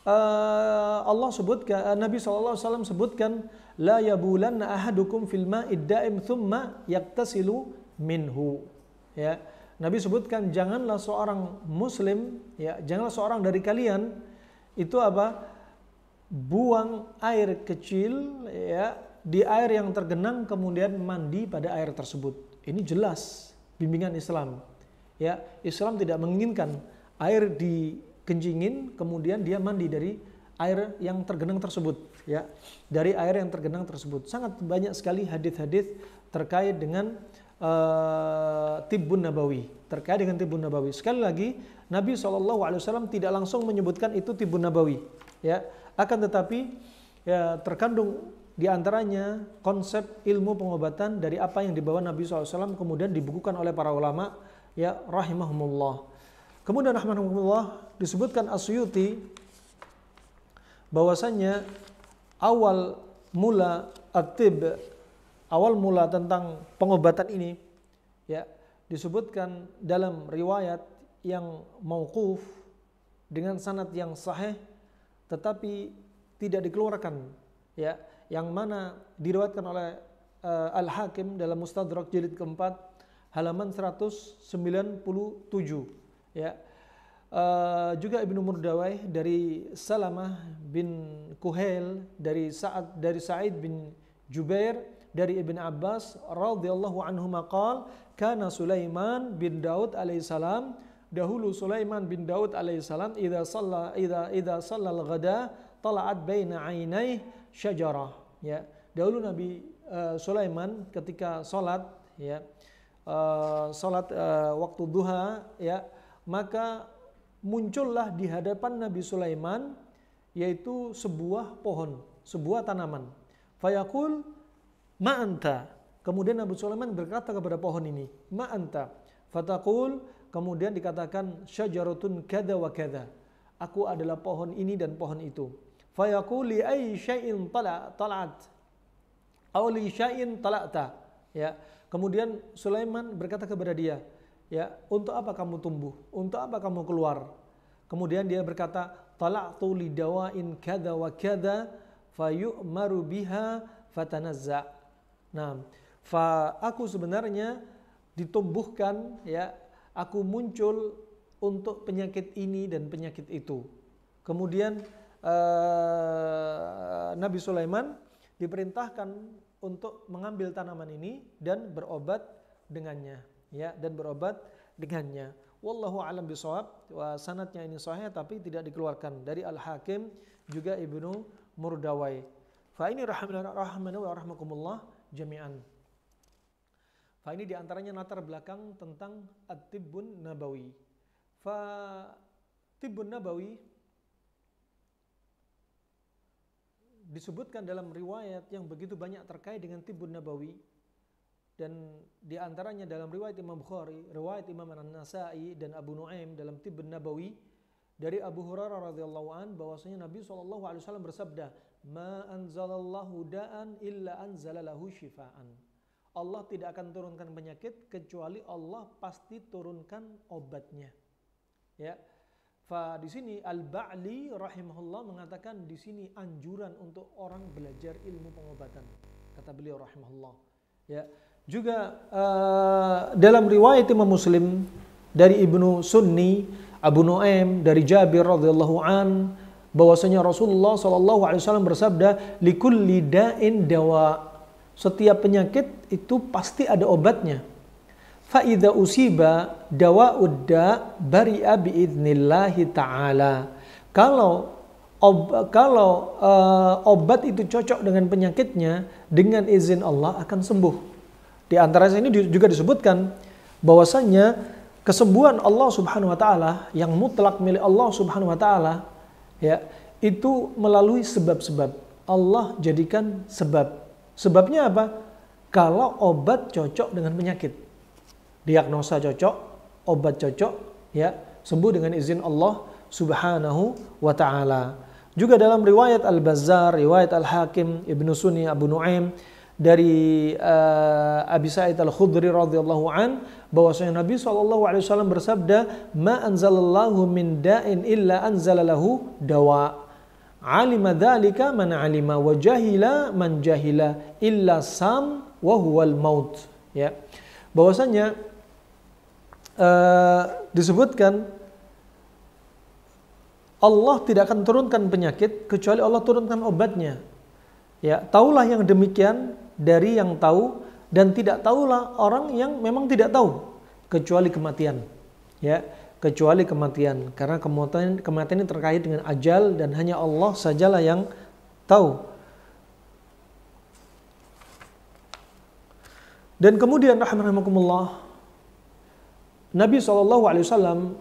A: Allah sebutkan, Nabi SAW sebutkan, la yabulanna ahadukum fil ma'id da'im thumma yaktasilu minhu. Ya, Nabi sebutkan janganlah seorang muslim, ya, janganlah seorang dari kalian itu apa? Buang air kecil, ya, di air yang tergenang kemudian mandi pada air tersebut. Ini jelas bimbingan Islam. Ya, Islam tidak menginginkan air dikencingin kemudian dia mandi dari air yang tergenang tersebut, ya. Dari air yang tergenang tersebut. Sangat banyak sekali hadis-hadis terkait dengan tibbun nabawi, terkait dengan tibbun nabawi. Sekali lagi, Nabi SAW tidak langsung menyebutkan itu tibbun nabawi, ya. Akan tetapi ya, terkandung di antaranya konsep ilmu pengobatan dari apa yang dibawa Nabi SAW kemudian dibukukan oleh para ulama, ya, rahimahumullah. Kemudian rahimahumullah disebutkan As-Suyuti bahwasanya awal mula at-tib, awal mula tentang pengobatan ini, ya, disebutkan dalam riwayat yang mauquf dengan sanad yang sahih tetapi tidak dikeluarkan, ya, yang mana diriwayatkan oleh Al-Hakim dalam Mustadrak jilid keempat halaman 197, ya. Juga Ibnu Murdawai dari Salamah bin Kuhail dari Sa'id bin Jubair dari Ibn Abbas radhiyallahu anhu maqal kana Sulaiman bin Daud alaihissalam, dahulu Sulaiman bin Daud alaihissalam idza shalla al-ghada tala'at baina 'ainai syajarah, ya. Dahulu Nabi Sulaiman ketika salat, ya, waktu duha, ya, maka muncullah di hadapan Nabi Sulaiman yaitu sebuah pohon, sebuah tanaman. Fayaqul ma anta. Kemudian Nabi Sulaiman berkata kepada pohon ini, ma anta. Fataqul, kemudian dikatakan syajaratun kada wa kada. Aku adalah pohon ini dan pohon itu. Fayaqul li ay syai'in tala'at aw li syai'in tala'ta. Ya. Kemudian Sulaiman berkata kepada dia, ya, untuk apa kamu tumbuh? Untuk apa kamu keluar? Kemudian dia berkata, tala'tu li dawa'in kada wa kada fayu'maru biha fatanazza. Nah, aku sebenarnya ditumbuhkan, ya, aku muncul untuk penyakit ini dan penyakit itu. Kemudian Nabi Sulaiman diperintahkan untuk mengambil tanaman ini dan berobat dengannya, ya, dan berobat dengannya. Wallahu a'lam bishawab. Sanadnya ini sahih tapi tidak dikeluarkan dari Al-Hakim juga Ibnu Murdawai. Fa ini rahimana wa rahmakumullah jami'an. Fa ini diantaranya latar belakang tentang at-tibbun nabawi. Fa tibbun nabawi disebutkan dalam riwayat yang begitu banyak terkait dengan tibbun nabawi, dan diantaranya dalam riwayat Imam Bukhari, riwayat Imam An-Nasa'i dan Abu Nuaim dalam tibbun nabawi dari Abu Hurairah radhiyallahu an bahwasanya Nabi SAW bersabda, ma anzalallahu da'an illa anzalalahu syifaan. Allah tidak akan turunkan penyakit kecuali Allah pasti turunkan obatnya, ya. Fa di sini Al-Ba'li rahimahullah mengatakan di sini anjuran untuk orang belajar ilmu pengobatan, kata beliau rahimahullah, ya. Juga dalam riwayat Imam Muslim dari Ibnu Sunni Abu Nuaim dari Jabir radhiyallahu an bahwasanya Rasulullah SAW bersabda, likulli da'in dawa. Setiap penyakit itu pasti ada obatnya. Fa idza usiba dawa'ud da bari'a biidznillah taala. Kalau obat itu cocok dengan penyakitnya, dengan izin Allah akan sembuh. Di antara ini juga disebutkan bahwasanya kesembuhan Allah Subhanahu wa taala yang mutlak milik Allah Subhanahu wa taala, ya, itu melalui sebab-sebab. Allah jadikan sebab. Sebabnya apa? Kalau obat cocok dengan penyakit. Diagnosa cocok, obat cocok, ya, sembuh dengan izin Allah Subhanahu wa taala. Juga dalam riwayat Al-Bazzar, riwayat Al-Hakim, Ibnu Sunni, Abu Nuaim dari Abi Sa'id Al-Khudri radhiyallahu an bahwasanya Nabi SAW bersabda, ma anzalallahu min da'in illa anzalalahu dawa. alima dzalika man alima wa jahila man jahila illa sam wa huwal maut. Ya. Bahwasanya disebutkan Allah tidak akan turunkan penyakit kecuali Allah turunkan obatnya. Ya, taulah yang demikian dari yang tahu, dan tidak tahulah orang yang memang tidak tahu kecuali kematian. Ya, kecuali kematian, karena kematian ini terkait dengan ajal dan hanya Allah sajalah yang tahu. Dan kemudian rahimakumullah, Nabi SAW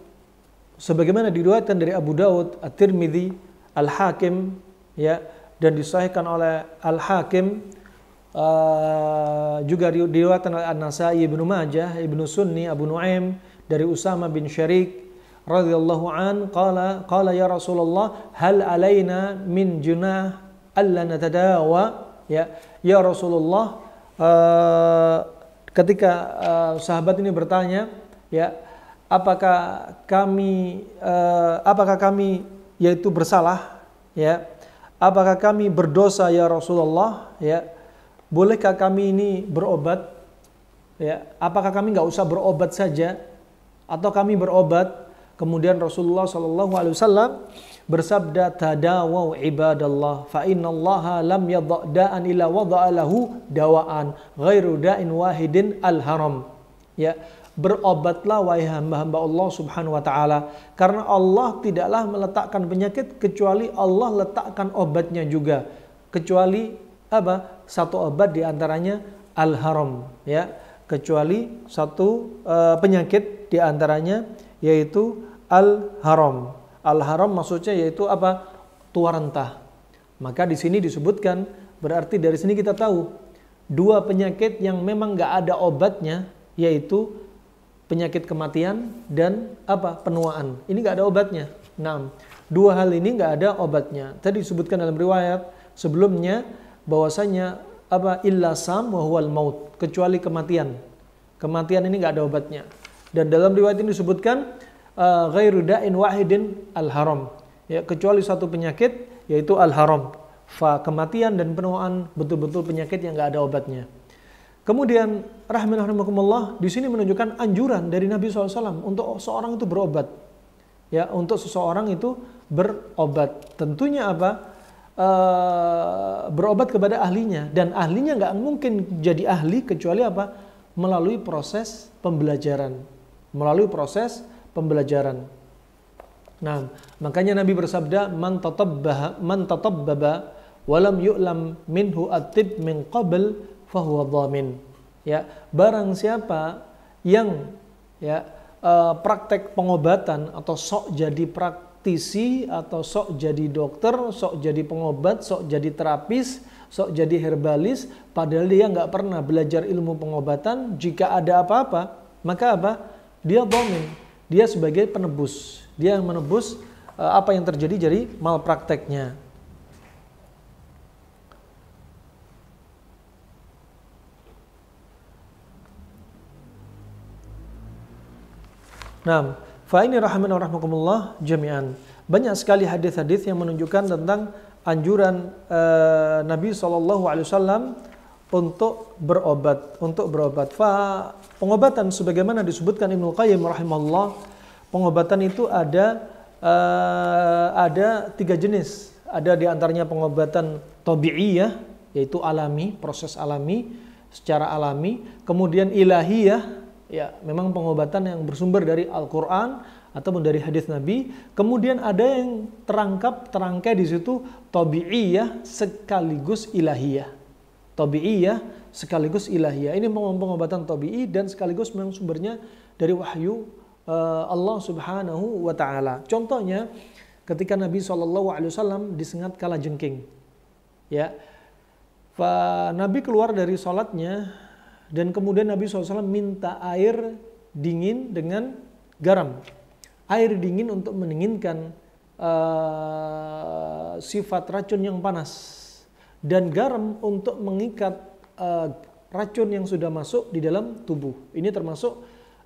A: sebagaimana diriwayatkan dari Abu Daud, At-Tirmidzi, Al-Hakim, ya, dan disahihkan oleh Al-Hakim, juga diriwayatkan oleh An-Nasai, Ibnu Majah, Ibnu Sunni, Abu Nuaim dari Usama bin Syarik radhiyallahu an qala ya Rasulullah hal alaina min junah alla natadawa, ya Rasulullah, ketika sahabat ini bertanya, ya, apakah kami yaitu bersalah, ya, apakah kami berdosa ya Rasulullah, ya, bolehkah kami ini berobat, ya, apakah kami nggak usah berobat saja atau kami berobat? Kemudian Rasulullah SAW bersabda, tadawaw ibadallah fa innallaha lam yadha' da'an illa wada'a lahu dawa'an ghairu da'in wahidin al-haram. Ya, berobatlah wahai hamba-hamba Allah Subhanahu wa taala, karena Allah tidaklah meletakkan penyakit kecuali Allah letakkan obatnya juga, kecuali apa? Satu obat diantaranya al-haram, ya, kecuali satu penyakit diantaranya yaitu al-haram. Al-haram maksudnya yaitu apa? Tua rentah. Maka di sini disebutkan, berarti dari sini kita tahu dua penyakit yang memang nggak ada obatnya, yaitu penyakit kematian dan apa? Penuaan. Ini nggak ada obatnya. Nah, dua hal ini nggak ada obatnya. Tadi disebutkan dalam riwayat sebelumnya bahwasanya apa? Illa sam wa huwal maut, kecuali kematian. Kematian ini nggak ada obatnya. Dan dalam riwayat ini disebutkan ghairu da'in wahidin al-haram, ya, kecuali satu penyakit yaitu al-haram. Fa kematian dan penuaan betul-betul penyakit yang nggak ada obatnya. Kemudian rahimakumullah, di sini menunjukkan anjuran dari Nabi SAW untuk seorang itu berobat, ya, untuk seseorang itu berobat. Tentunya apa? Berobat kepada ahlinya, dan ahlinya nggak mungkin jadi ahli kecuali apa? Melalui proses pembelajaran, melalui proses pembelajaran. Nah, makanya Nabi bersabda, man tatabbaba walam yu'lam minhu at-tib min qabl fahuwa dhamin. Ya, barang siapa yang, ya, praktek pengobatan atau sok jadi praktisi atau sok jadi dokter, sok jadi pengobat, sok jadi terapis, sok jadi herbalis, padahal dia nggak pernah belajar ilmu pengobatan, jika ada apa-apa, maka apa? Dia dhamin, dia sebagai penebus, dia yang menebus apa yang terjadi dari malprakteknya. Nah, fa ini rahimakumullah jami'an. Banyak sekali hadis-hadis yang menunjukkan tentang anjuran Nabi SAW untuk berobat. Fa pengobatan sebagaimana disebutkan Ibnu Qayyim rahimahullah, pengobatan itu ada 3 jenis. Ada diantaranya pengobatan tabi'iyah, yaitu alami, proses alami, secara alami. Kemudian ilahiyah, ya, memang pengobatan yang bersumber dari Al-Quran ataupun dari hadis Nabi. Kemudian ada yang terangkai di situ tabi'iyah sekaligus ilahiyah. Tabi'iyah sekaligus ilahiyah. Ini pengobatan tabi'i dan sekaligus memang sumbernya dari wahyu Allah Subhanahu wa taala. Contohnya ketika Nabi SAW disengat kalajengking. Ya. Nabi keluar dari salatnya dan kemudian Nabi SAW minta air dingin dengan garam. Air dingin untuk mendinginkan sifat racun yang panas. Dan garam untuk mengikat racun yang sudah masuk di dalam tubuh. Ini termasuk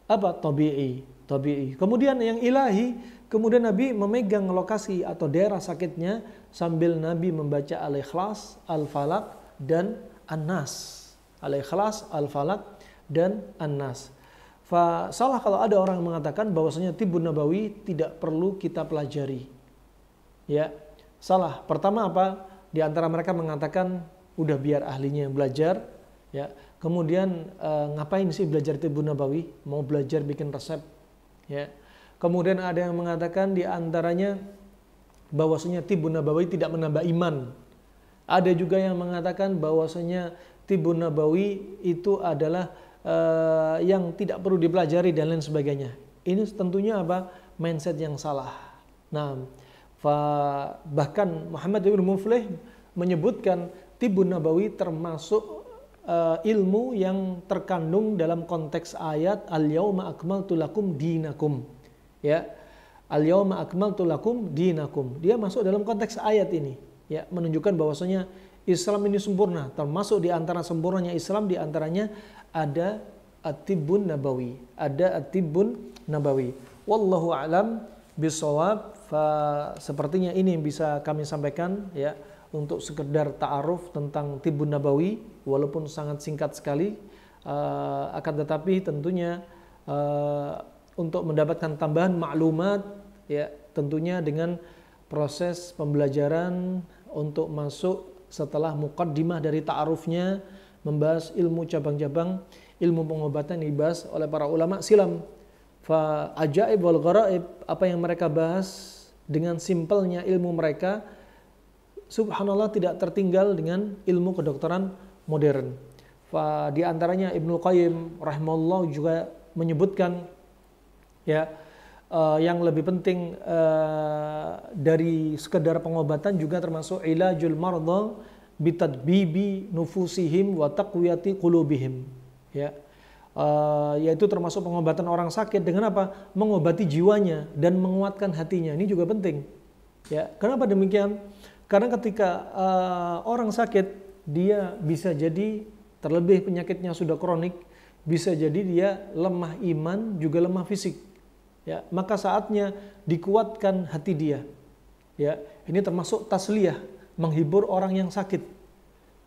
A: apa? Tabi'i. Kemudian yang ilahi, kemudian Nabi memegang lokasi atau daerah sakitnya sambil Nabi membaca Al-Ikhlas, Al-Falaq dan An-Nas. Al-Ikhlas, Al-Falaq dan An-Nas. Salah kalau ada orang mengatakan bahwasanya Tibbun Nabawi tidak perlu kita pelajari. Ya, salah. Pertama apa? Di antara mereka mengatakan udah biar ahlinya yang belajar, ya. Kemudian ngapain sih belajar Tibbun Nabawi? Mau belajar bikin resep, ya. Kemudian ada yang mengatakan di antaranya bahwasanya Tibbun Nabawi tidak menambah iman. Ada juga yang mengatakan bahwasanya Tibbun Nabawi itu adalah yang tidak perlu dipelajari dan lain sebagainya. Ini tentunya apa? Mindset yang salah. Nah, bahkan Muhammad ibn Muflih menyebutkan Tibbun Nabawi termasuk ilmu yang terkandung dalam konteks ayat Al-Yauma Akmaltu Lakum Dinakum. Ya, Al-Yauma Akmaltu Lakum Dinakum. Dia masuk dalam konteks ayat ini, ya, menunjukkan bahwasanya Islam ini sempurna. Termasuk di antara sempurnanya Islam di antaranya ada At-Tibbun Nabawi, ada At-Tibbun Nabawi. Wallahu a'lam bishawab. Sepertinya ini yang bisa kami sampaikan, ya, untuk sekedar ta'aruf tentang Tibbun Nabawi, walaupun sangat singkat sekali, akan tetapi tentunya untuk mendapatkan tambahan maklumat, ya, tentunya dengan proses pembelajaran untuk masuk setelah muqaddimah dari ta'arufnya, membahas ilmu cabang-cabang ilmu pengobatan yang dibahas oleh para ulama silam. Fa ajaib wal gharaib, apa yang mereka bahas dengan simpelnya ilmu mereka, subhanallah tidak tertinggal dengan ilmu kedokteran modern. Di antaranya Ibnu Qayyim rahimahullah juga menyebutkan, ya, yang lebih penting dari sekedar pengobatan juga termasuk ilajul mardha bitadbibi nufusihim wa taqwiyati qulubihim, ya, yaitu termasuk pengobatan orang sakit dengan apa? Mengobati jiwanya dan menguatkan hatinya. Ini juga penting, ya. Kenapa demikian? Karena ketika orang sakit, dia bisa jadi terlebih penyakitnya sudah kronik, bisa jadi dia lemah iman juga lemah fisik, ya. Maka saatnya dikuatkan hati dia, ya. Ini termasuk tasliyah, menghibur orang yang sakit,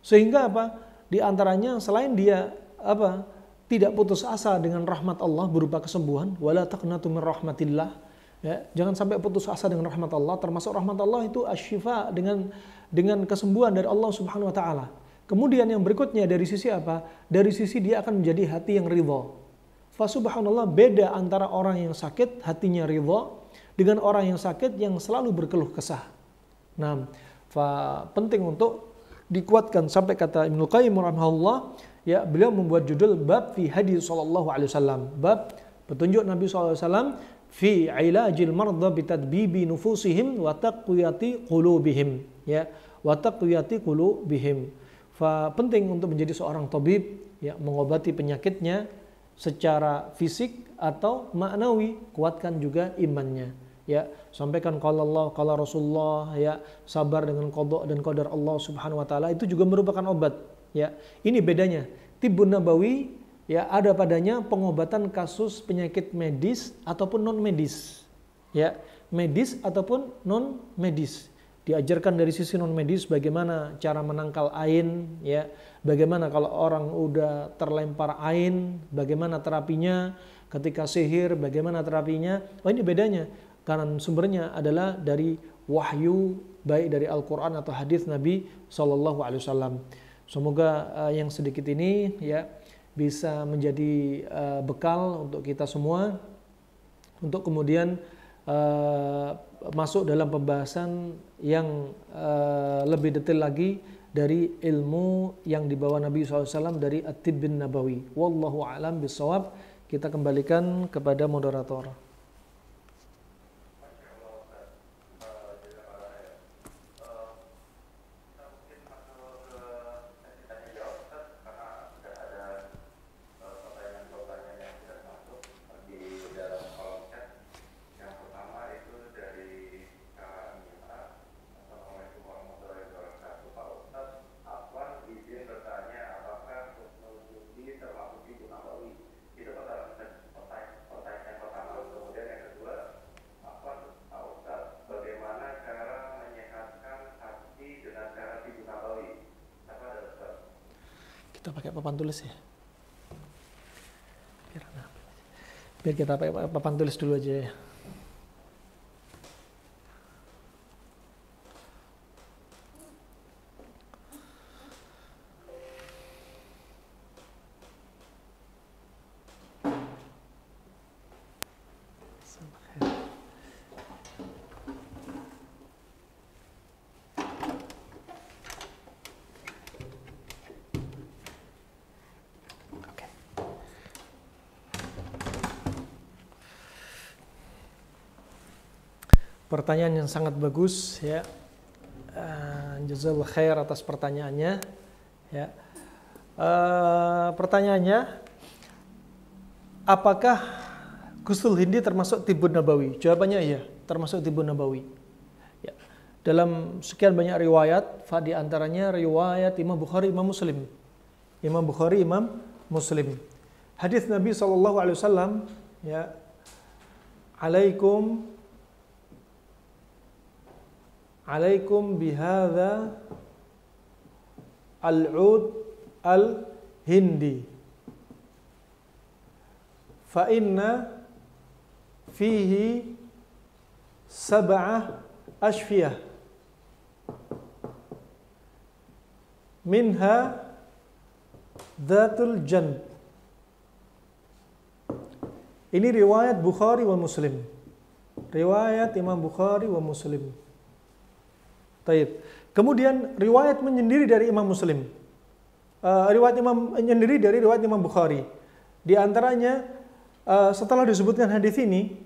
A: sehingga apa? Di antaranya selain dia apa? Tidak putus asa dengan rahmat Allah berupa kesembuhan, wala taqnatu min rahmatillah, ya. Jangan sampai putus asa dengan rahmat Allah. Termasuk rahmat Allah itu asyifa, dengan kesembuhan dari Allah Subhanahu wa taala. Kemudian yang berikutnya dari sisi apa? Dari sisi dia akan menjadi hati yang ridha. Fa subhanallah, beda antara orang yang sakit hatinya ridha dengan orang yang sakit yang selalu berkeluh kesah. Nah, penting untuk dikuatkan sampai kata Ibnu Qayyim rahimahullah, ya, beliau membuat judul bab fi hadis sallallahu alaihi wasallam, bab petunjuk Nabi sallallahu alaihi wasallam fi ilajil mardha bitadbibi nufusihim wa taqwiyati qulubihim, ya, wa taqwiyati qulubihim. Penting untuk menjadi seorang tabib, ya, mengobati penyakitnya secara fisik atau maknawi, kuatkan juga imannya, ya. Sampaikan qala Allah qala Rasulullah, ya, sabar dengan qada dan qadar Allah Subhanahu wa taala, itu juga merupakan obat, ya. Ini bedanya. Tibbun Nabawi, ya, ada padanya pengobatan kasus penyakit medis ataupun non medis, ya, medis ataupun non medis. Diajarkan dari sisi non medis bagaimana cara menangkal ain, ya, bagaimana kalau orang udah terlempar ain, bagaimana terapinya, ketika sihir bagaimana terapinya. Oh, ini bedanya karena sumbernya adalah dari wahyu, baik dari Al-Qur'an atau hadis Nabi sallallahu alaihi wasallam. Semoga yang sedikit ini, ya, bisa menjadi bekal untuk kita semua untuk kemudian masuk dalam pembahasan yang lebih detail lagi dari ilmu yang dibawa Nabi SAW dari At-Tibbun Nabawi. Wallahu a'lam bishawab. Kita kembalikan kepada moderator. Kita pakai papan tulis ya. Biar kita pakai papan tulis dulu aja ya. Pertanyaan yang sangat bagus ya. Jazakallahu khair atas pertanyaannya ya. Pertanyaannya, apakah ghusl hindi termasuk tibbun nabawi? Jawabannya iya, termasuk tibbun nabawi ya. Dalam sekian banyak riwayat, di antaranya riwayat Imam Bukhari, Imam Muslim. Imam Bukhari, Imam Muslim. Hadis Nabi SAW ya, alaikum bihadza al-ud al-hindi fa inna fihi sab'ah ashfiyah minha dhatul janb. Ini riwayat Bukhari wa Muslim. Riwayat Imam Bukhari wa Muslim. Taib. Kemudian riwayat menyendiri dari Imam Muslim. Riwayat Imam menyendiri dari riwayat Imam Bukhari. Di antaranya setelah disebutkan hadis ini,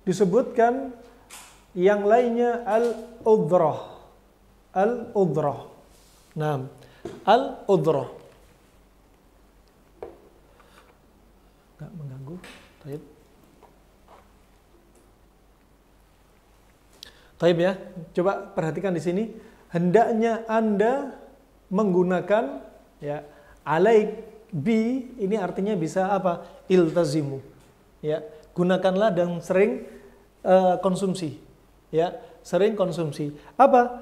A: disebutkan yang lainnya al-udhrah. Al-udhrah. Nah, al-udhrah. Enggak mengganggu. Taib. Taib ya, coba perhatikan di sini. Hendaknya Anda menggunakan ya alaik bi, ini artinya bisa apa? Iltazimu. Ya, gunakanlah dan sering konsumsi. Ya, sering konsumsi. Apa?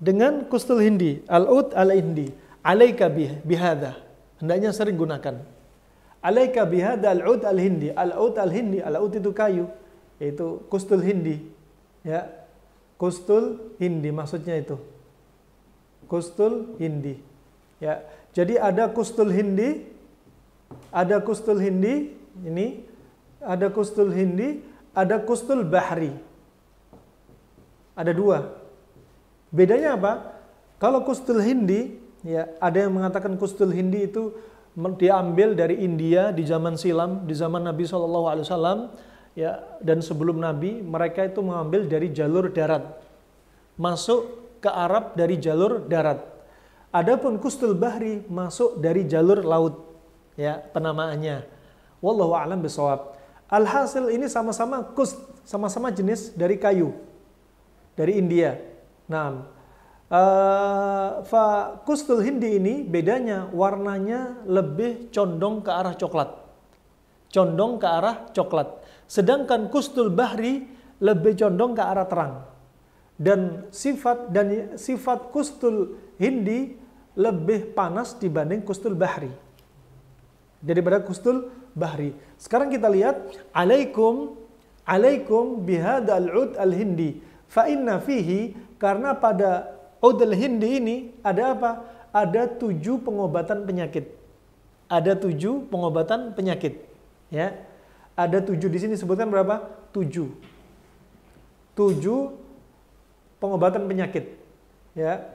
A: Dengan ghusl hindi, al-ud al-hindi. Alaika bihadza. Hendaknya sering gunakan. Alaika bihadza al-ud al-hindi. Al-ud al-hindi, al-ud itu kayu, yaitu ghusl hindi. Ya. Ghusl hindi maksudnya itu. Ghusl hindi. Ya. Jadi ada ghusl hindi, ini, ada ghusl hindi, ada ghusl bahri. Ada dua. Bedanya apa? Kalau ghusl hindi, ya, ada yang mengatakan ghusl hindi itu diambil dari India di zaman silam, di zaman Nabi SAW. Ya, dan sebelum Nabi, mereka itu mengambil dari jalur darat, masuk ke Arab dari jalur darat. Adapun ghusl bahri masuk dari jalur laut, ya penamaannya. Wallahu a'lam bishawab. Alhasil ini sama-sama jenis dari kayu, dari India. Nah, ghusl hindi ini bedanya warnanya lebih condong ke arah coklat, Sedangkan ghusl bahri lebih condong ke arah terang. Dan sifat ghusl hindi lebih panas dibanding ghusl bahri. Daripada ghusl bahri. Sekarang kita lihat alaikum bihadza al-ud al-hindi fa inna fihi, karena pada ud al-hindi ini ada apa? Ada 7 pengobatan penyakit. Ada 7 pengobatan penyakit, ya. Ada 7 di sini sebutkan berapa? 7 pengobatan penyakit. Ya.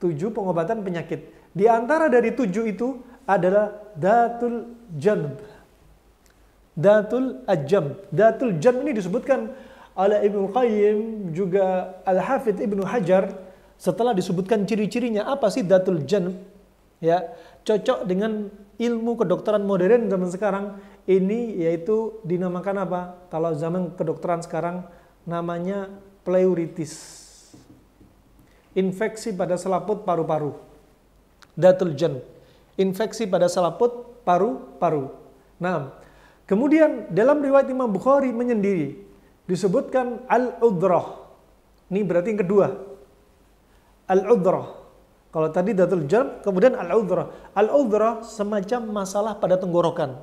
A: 7 pengobatan penyakit. Di antara dari 7 itu adalah datul janb. Datul ajam. Datul janb ini disebutkan oleh Ibnu Qayyim, juga Al-Hafidh Ibnu Hajar, setelah disebutkan ciri-cirinya apa sih datul janb? Ya, cocok dengan ilmu kedokteran modern zaman sekarang ini, yaitu dinamakan apa? Kalau zaman kedokteran sekarang namanya pleuritis. Infeksi pada selaput paru-paru. Datul janb. Infeksi pada selaput paru-paru. Nah, kemudian dalam riwayat Imam Bukhari menyendiri disebutkan al-udhrah. Ini berarti yang kedua. Al-udhrah. Kalau tadi datul jarb, kemudian al-udhrah. Al-udhrah semacam masalah pada tenggorokan.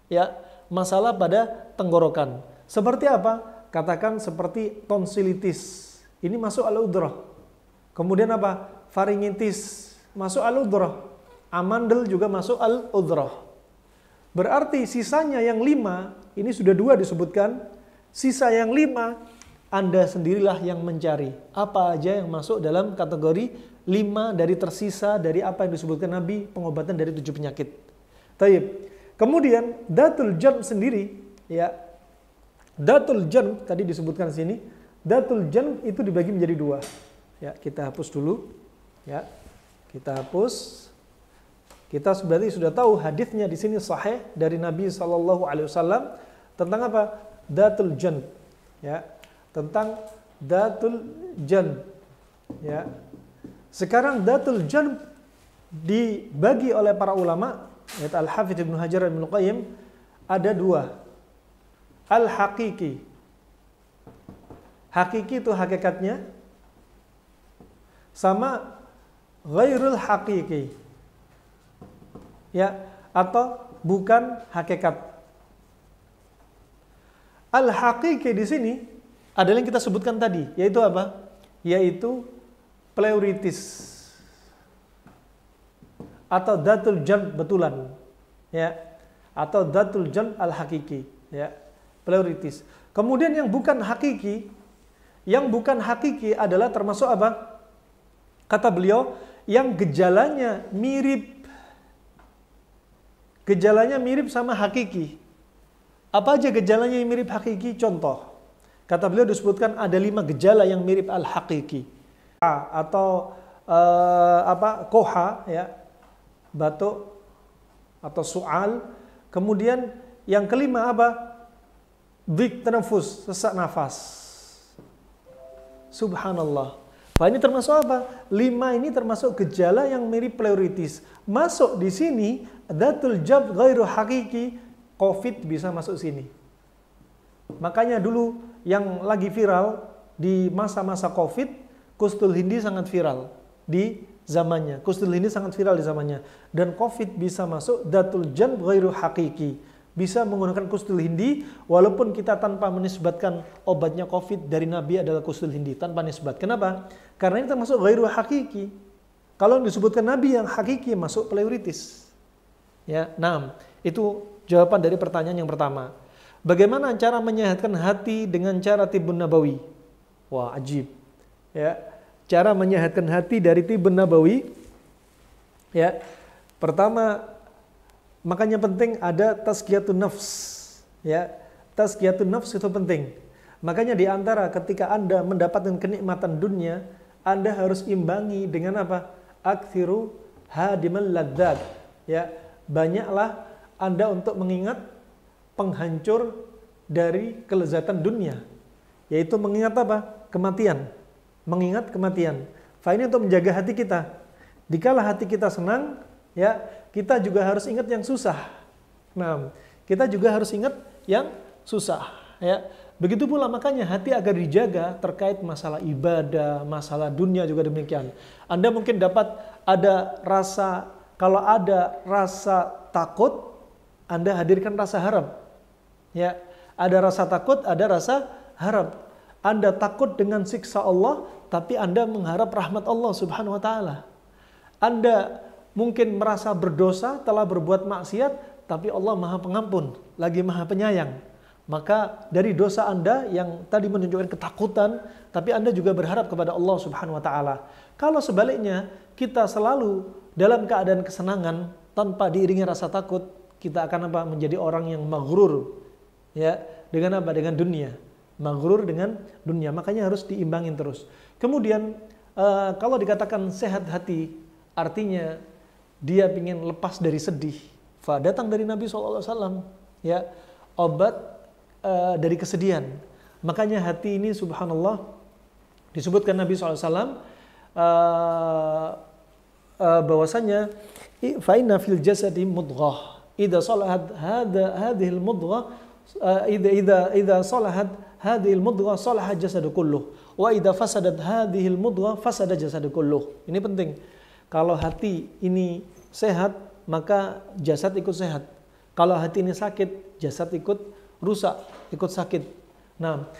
A: Ya, masalah pada tenggorokan. Seperti apa? Katakan seperti tonsilitis. Ini masuk al-udhrah. Kemudian apa? Faringitis masuk al-udhrah. Amandel juga masuk al-udhrah. Berarti sisanya yang 5, ini sudah 2 disebutkan. Sisa yang 5, Anda sendirilah yang mencari. Apa aja yang masuk dalam kategori 5 dari tersisa dari apa yang disebutkan Nabi, pengobatan dari 7 penyakit. Taib. Kemudian datul jarb sendiri, ya. Datul jarb tadi disebutkan di sini. Datul jarb itu dibagi menjadi 2. Ya, kita hapus dulu. Ya. Kita hapus. Kita berarti sudah tahu hadisnya di sini sahih dari Nabi SAW tentang apa? Datul jarb. Ya. Tentang datul jarb. Ya. Sekarang datul jarb dibagi oleh para ulama, yaitu Al-Hafidz Ibnu Hajar dan Ibnu Qayyim, ada 2. Al-haqiqi. Hakiki itu hakikatnya, sama ghairul haqiqi. Ya, atau bukan hakikat. Al-haqiqi di sini adalah yang kita sebutkan tadi, yaitu apa? Yaitu pleuritis atau datul jarb betulan, ya, atau datul jarb al-hakiki, ya, pleuritis. Kemudian yang bukan hakiki, adalah termasuk apa? Kata beliau, yang gejalanya mirip sama hakiki. Apa aja gejalanya yang mirip hakiki? Contoh, kata beliau disebutkan ada 5 gejala yang mirip al-hakiki. Atau koha, ya, batuk atau sual. Kemudian yang kelima apa? Dhiq tanafus, sesak nafas. Subhanallah. Nah, ini termasuk apa? 5 ini termasuk gejala yang mirip pleuritis. Masuk di sini datul jarb ghairu hakiki, COVID bisa masuk sini. Makanya dulu yang lagi viral di masa-masa COVID, Kustul Hindi sangat viral di zamannya. Kustul Hindi sangat viral di zamannya. Dan COVID bisa masuk datul jarb ghairu hakiki. Bisa menggunakan Kustul Hindi walaupun kita tanpa menisbatkan obatnya COVID dari Nabi adalah Kustul Hindi. Tanpa nisbat. Kenapa? Karena ini termasuk ghairu hakiki. Kalau disebutkan Nabi yang hakiki masuk pleuritis. Ya, nah, itu jawaban dari pertanyaan yang pertama. Bagaimana cara menyehatkan hati dengan cara Tibbun Nabawi? Wah, ajib. Ya, cara menyehatkan hati dari Tibbun Nabawi, ya, pertama, makanya penting ada tazkiyatun nafs, ya, tazkiyatun nafs itu penting. Makanya di antara ketika Anda mendapatkan kenikmatan dunia, Anda harus imbangi dengan apa? Aktsiru hadimal ladzat, ya, banyaklah Anda untuk mengingat penghancur dari kelezatan dunia, yaitu mengingat apa? Kematian. Mengingat kematian. Ini untuk menjaga hati kita. Dikala hati kita senang, ya, kita juga harus ingat yang susah. Nah, kita juga harus ingat yang susah, ya. Begitu pula makanya hati agar dijaga terkait masalah ibadah, masalah dunia juga demikian. Anda mungkin dapat ada rasa, kalau ada rasa takut, Anda hadirkan rasa harap. Ya, ada rasa takut, ada rasa harap. Anda takut dengan siksa Allah, tapi Anda mengharap rahmat Allah Subhanahu wa taala. Anda mungkin merasa berdosa, telah berbuat maksiat, tapi Allah Maha Pengampun, lagi Maha Penyayang. Maka dari dosa Anda yang tadi menunjukkan ketakutan, tapi Anda juga berharap kepada Allah Subhanahu wa taala. Kalau sebaliknya, kita selalu dalam keadaan kesenangan tanpa diiringi rasa takut, kita akan apa? Menjadi orang yang maghrur. Ya, dengan apa? Dengan dunia. Maghrur dengan dunia, makanya harus diimbangin terus. Kemudian kalau dikatakan sehat hati, artinya dia ingin lepas dari sedih. Datang dari Nabi SAW, ya, obat dari kesedihan. Makanya hati ini subhanallah disebutkan Nabi SAW bahwasanya fa inna fil jasadi mudghah idza salahat hadhihi al mudghah idza salahat hadhihi al mudghah salaha jasadu kulluh wa idza fasadat hadhihi al mudghah fasada jasadu kulluh. Ini penting. Kalau hati ini sehat, maka jasad ikut sehat. Kalau hati ini sakit, jasad ikut rusak, ikut sakit. Nah,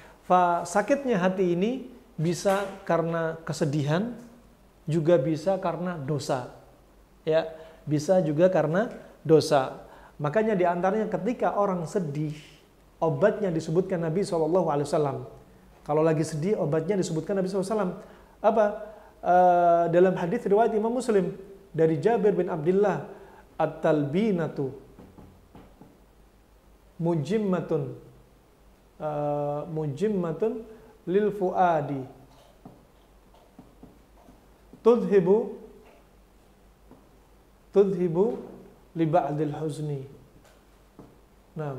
A: sakitnya hati ini bisa karena kesedihan, juga bisa karena dosa. Ya, bisa juga karena dosa. Makanya di antaranya ketika orang sedih, obatnya disebutkan Nabi SAW. Kalau lagi sedih, obatnya disebutkan Nabi SAW. Apa? Dalam hadis riwayat Imam Muslim dari Jabir bin Abdullah, at-talbinatu mujimmatun lil fuadi tudhibu li ba'dil huzni. Nah,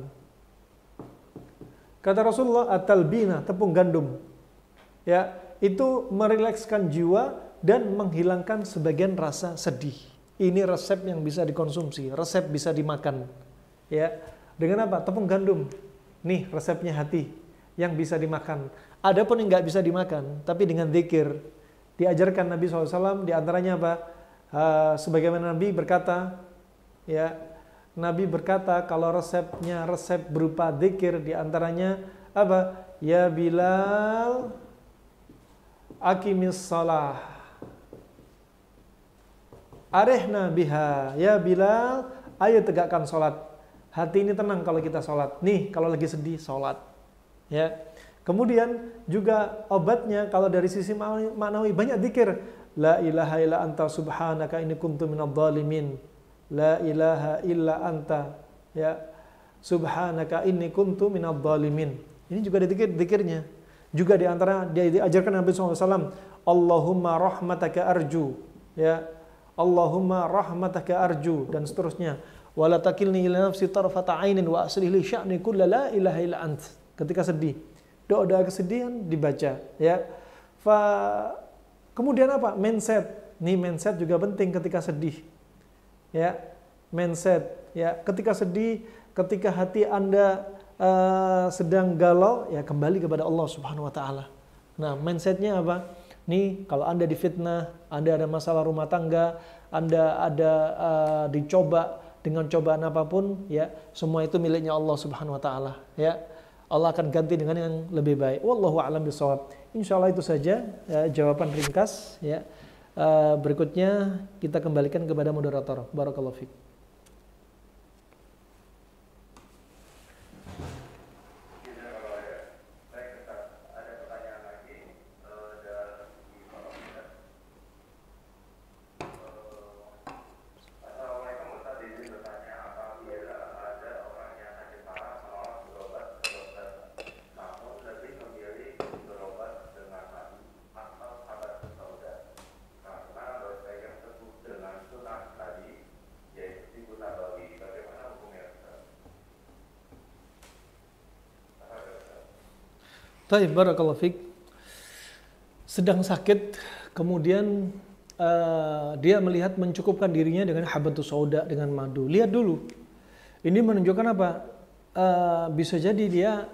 A: kata Rasulullah, at-talbina, tepung gandum, ya, itu merilekskan jiwa dan menghilangkan sebagian rasa sedih. Ini resep yang bisa dikonsumsi, resep bisa dimakan. Ya, dengan apa? Tepung gandum. Nih resepnya hati yang bisa dimakan. Adapun yang nggak bisa dimakan, tapi dengan zikir diajarkan Nabi SAW. Diantaranya apa? Sebagaimana Nabi berkata, ya, Nabi berkata kalau resepnya resep berupa zikir, diantaranya apa? Ya Bilal, aqimis salah, arihna biha. Ya Bilal, ayo tegakkan sholat. Hati ini tenang kalau kita sholat. Nih, kalau lagi sedih, sholat. Ya. Kemudian juga obatnya kalau dari sisi maknawi banyak zikir. La ilaha illa anta subhanaka inni kuntu minadh dhalimin. La ilaha illa anta, ya, subhanaka inni kuntu minadh dhalimin. Ini juga ada zikirnya. Juga di antara dia diajarkan Nabi SAW, Allahumma rahmataka arju, ya, Allahumma rahmataka arju, dan seterusnya. Wala takilni ila nafsi tarfata ainin wa aslih li sya'ni kulla la ilaha illa ant. Ketika sedih, doa-doa kesedihan dibaca, ya. Kemudian apa? Mindset. Nih mindset juga penting ketika sedih. Ya, mindset, ya, ketika sedih, ketika hati Anda sedang galau, ya kembali kepada Allah Subhanahu wa taala. Nah, mindsetnya apa? Nih, kalau Anda difitnah, Anda ada masalah rumah tangga, Anda ada dicoba dengan cobaan apapun, ya, semua itu miliknya Allah Subhanahu wa taala, ya. Allah akan ganti dengan yang lebih baik. Wallahu a'lam bishawab. Insyaallah itu saja jawaban ringkas, ya. Berikutnya kita kembalikan kepada moderator. Barakallahu fiik. Baik, barakallahu fiik. Sedang sakit, kemudian dia melihat mencukupkan dirinya dengan habatus sauda, dengan madu. Lihat dulu. Ini menunjukkan apa? Bisa jadi dia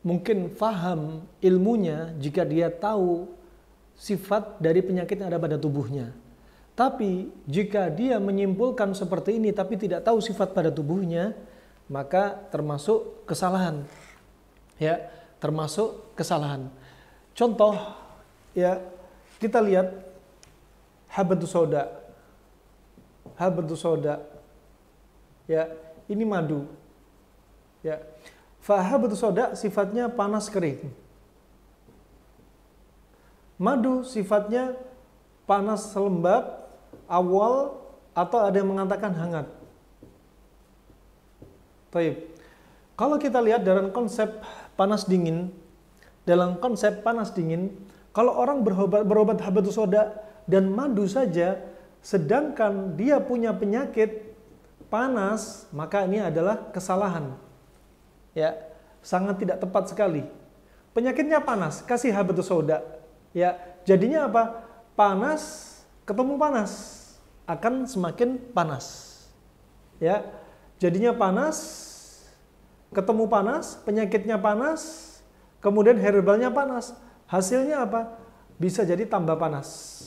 A: mungkin faham ilmunya jika dia tahu sifat dari penyakit yang ada pada tubuhnya. Tapi jika dia menyimpulkan seperti ini tapi tidak tahu sifat pada tubuhnya, maka termasuk kesalahan. Ya, termasuk kesalahan. Contoh, ya, kita lihat habatus sauda. Habatus sauda. Ya, ini madu. Ya. Fa habatus sauda sifatnya panas kering. Madu sifatnya panas lembab awal, atau ada yang mengatakan hangat. Baik. Kalau kita lihat dalam konsep panas dingin, kalau orang berobat habatus sauda dan madu saja, sedangkan dia punya penyakit panas, maka ini adalah kesalahan. Ya, sangat tidak tepat sekali. Penyakitnya panas, kasih habatus sauda. Ya, jadinya apa? Panas ketemu panas akan semakin panas. Ya, jadinya panas ketemu panas, penyakitnya panas, kemudian herbalnya panas. Hasilnya apa? Bisa jadi tambah panas.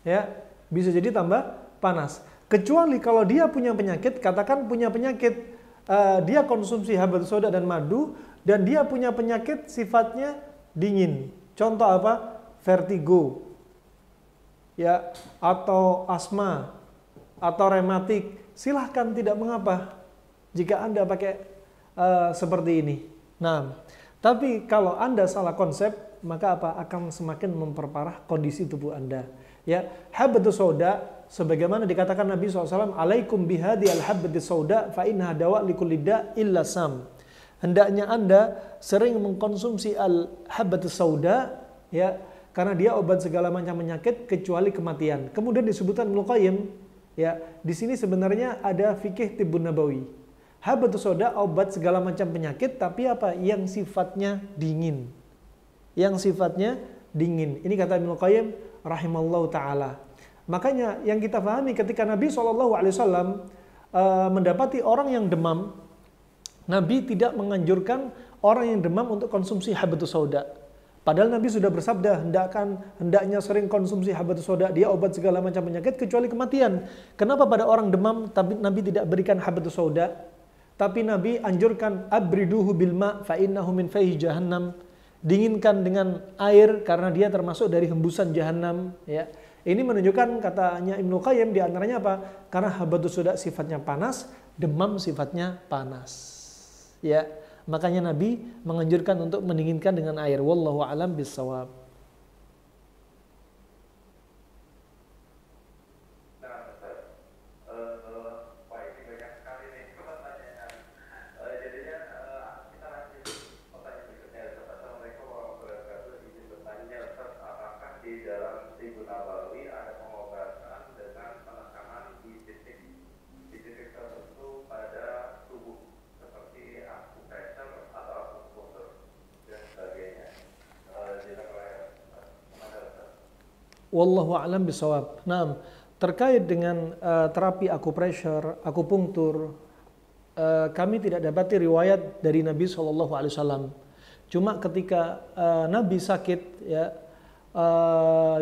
A: ya bisa jadi tambah panas. Kecuali kalau dia punya penyakit, katakan punya penyakit, dia konsumsi habatus sauda dan madu, dan dia punya penyakit sifatnya dingin. Contoh apa? Vertigo, ya, atau asma, atau rematik. Silahkan, tidak mengapa jika Anda pakai seperti ini. Nah, tapi kalau Anda salah konsep, maka apa? Akan semakin memperparah kondisi tubuh Anda. Ya, habatus sauda sebagaimana dikatakan Nabi SAW, alaikum bihadi al-habbatis sauda fa innaha dawa likulli da' illa sam. Hendaknya Anda sering mengkonsumsi al-habbatis sauda, ya, karena dia obat segala macam penyakit kecuali kematian. Kemudian disebutkan Ibnu Qayyim, ya, di sini sebenarnya ada fikih tibbun nabawi. Habatus sauda obat segala macam penyakit, tapi apa? Yang sifatnya dingin. Yang sifatnya dingin. Ini kata Ibnu Qayyim rahimallahu taala. Makanya yang kita pahami ketika Nabi SAW mendapati orang yang demam, Nabi tidak menganjurkan orang yang demam untuk konsumsi habatus sauda. Padahal Nabi sudah bersabda, hendaknya sering konsumsi habatus sauda, dia obat segala macam penyakit kecuali kematian. Kenapa pada orang demam tapi Nabi tidak berikan habatus sauda? Tapi Nabi anjurkan abriduhu bil ma fa innahu min fayhi jahannam. Dinginkan dengan air karena dia termasuk dari hembusan jahanam, ya. Ini menunjukkan, katanya Ibnu Qayyim, di antaranya apa? Karena habatus sauda sifatnya panas, demam sifatnya panas. Ya, makanya Nabi menganjurkan untuk mendinginkan dengan air. Wallahu a'lam bishawab. Wallahu a'lam bishawab. Nah, terkait dengan terapi akupressure, akupunktur, kami tidak dapati riwayat dari Nabi SAW. Cuma ketika Nabi sakit, ya,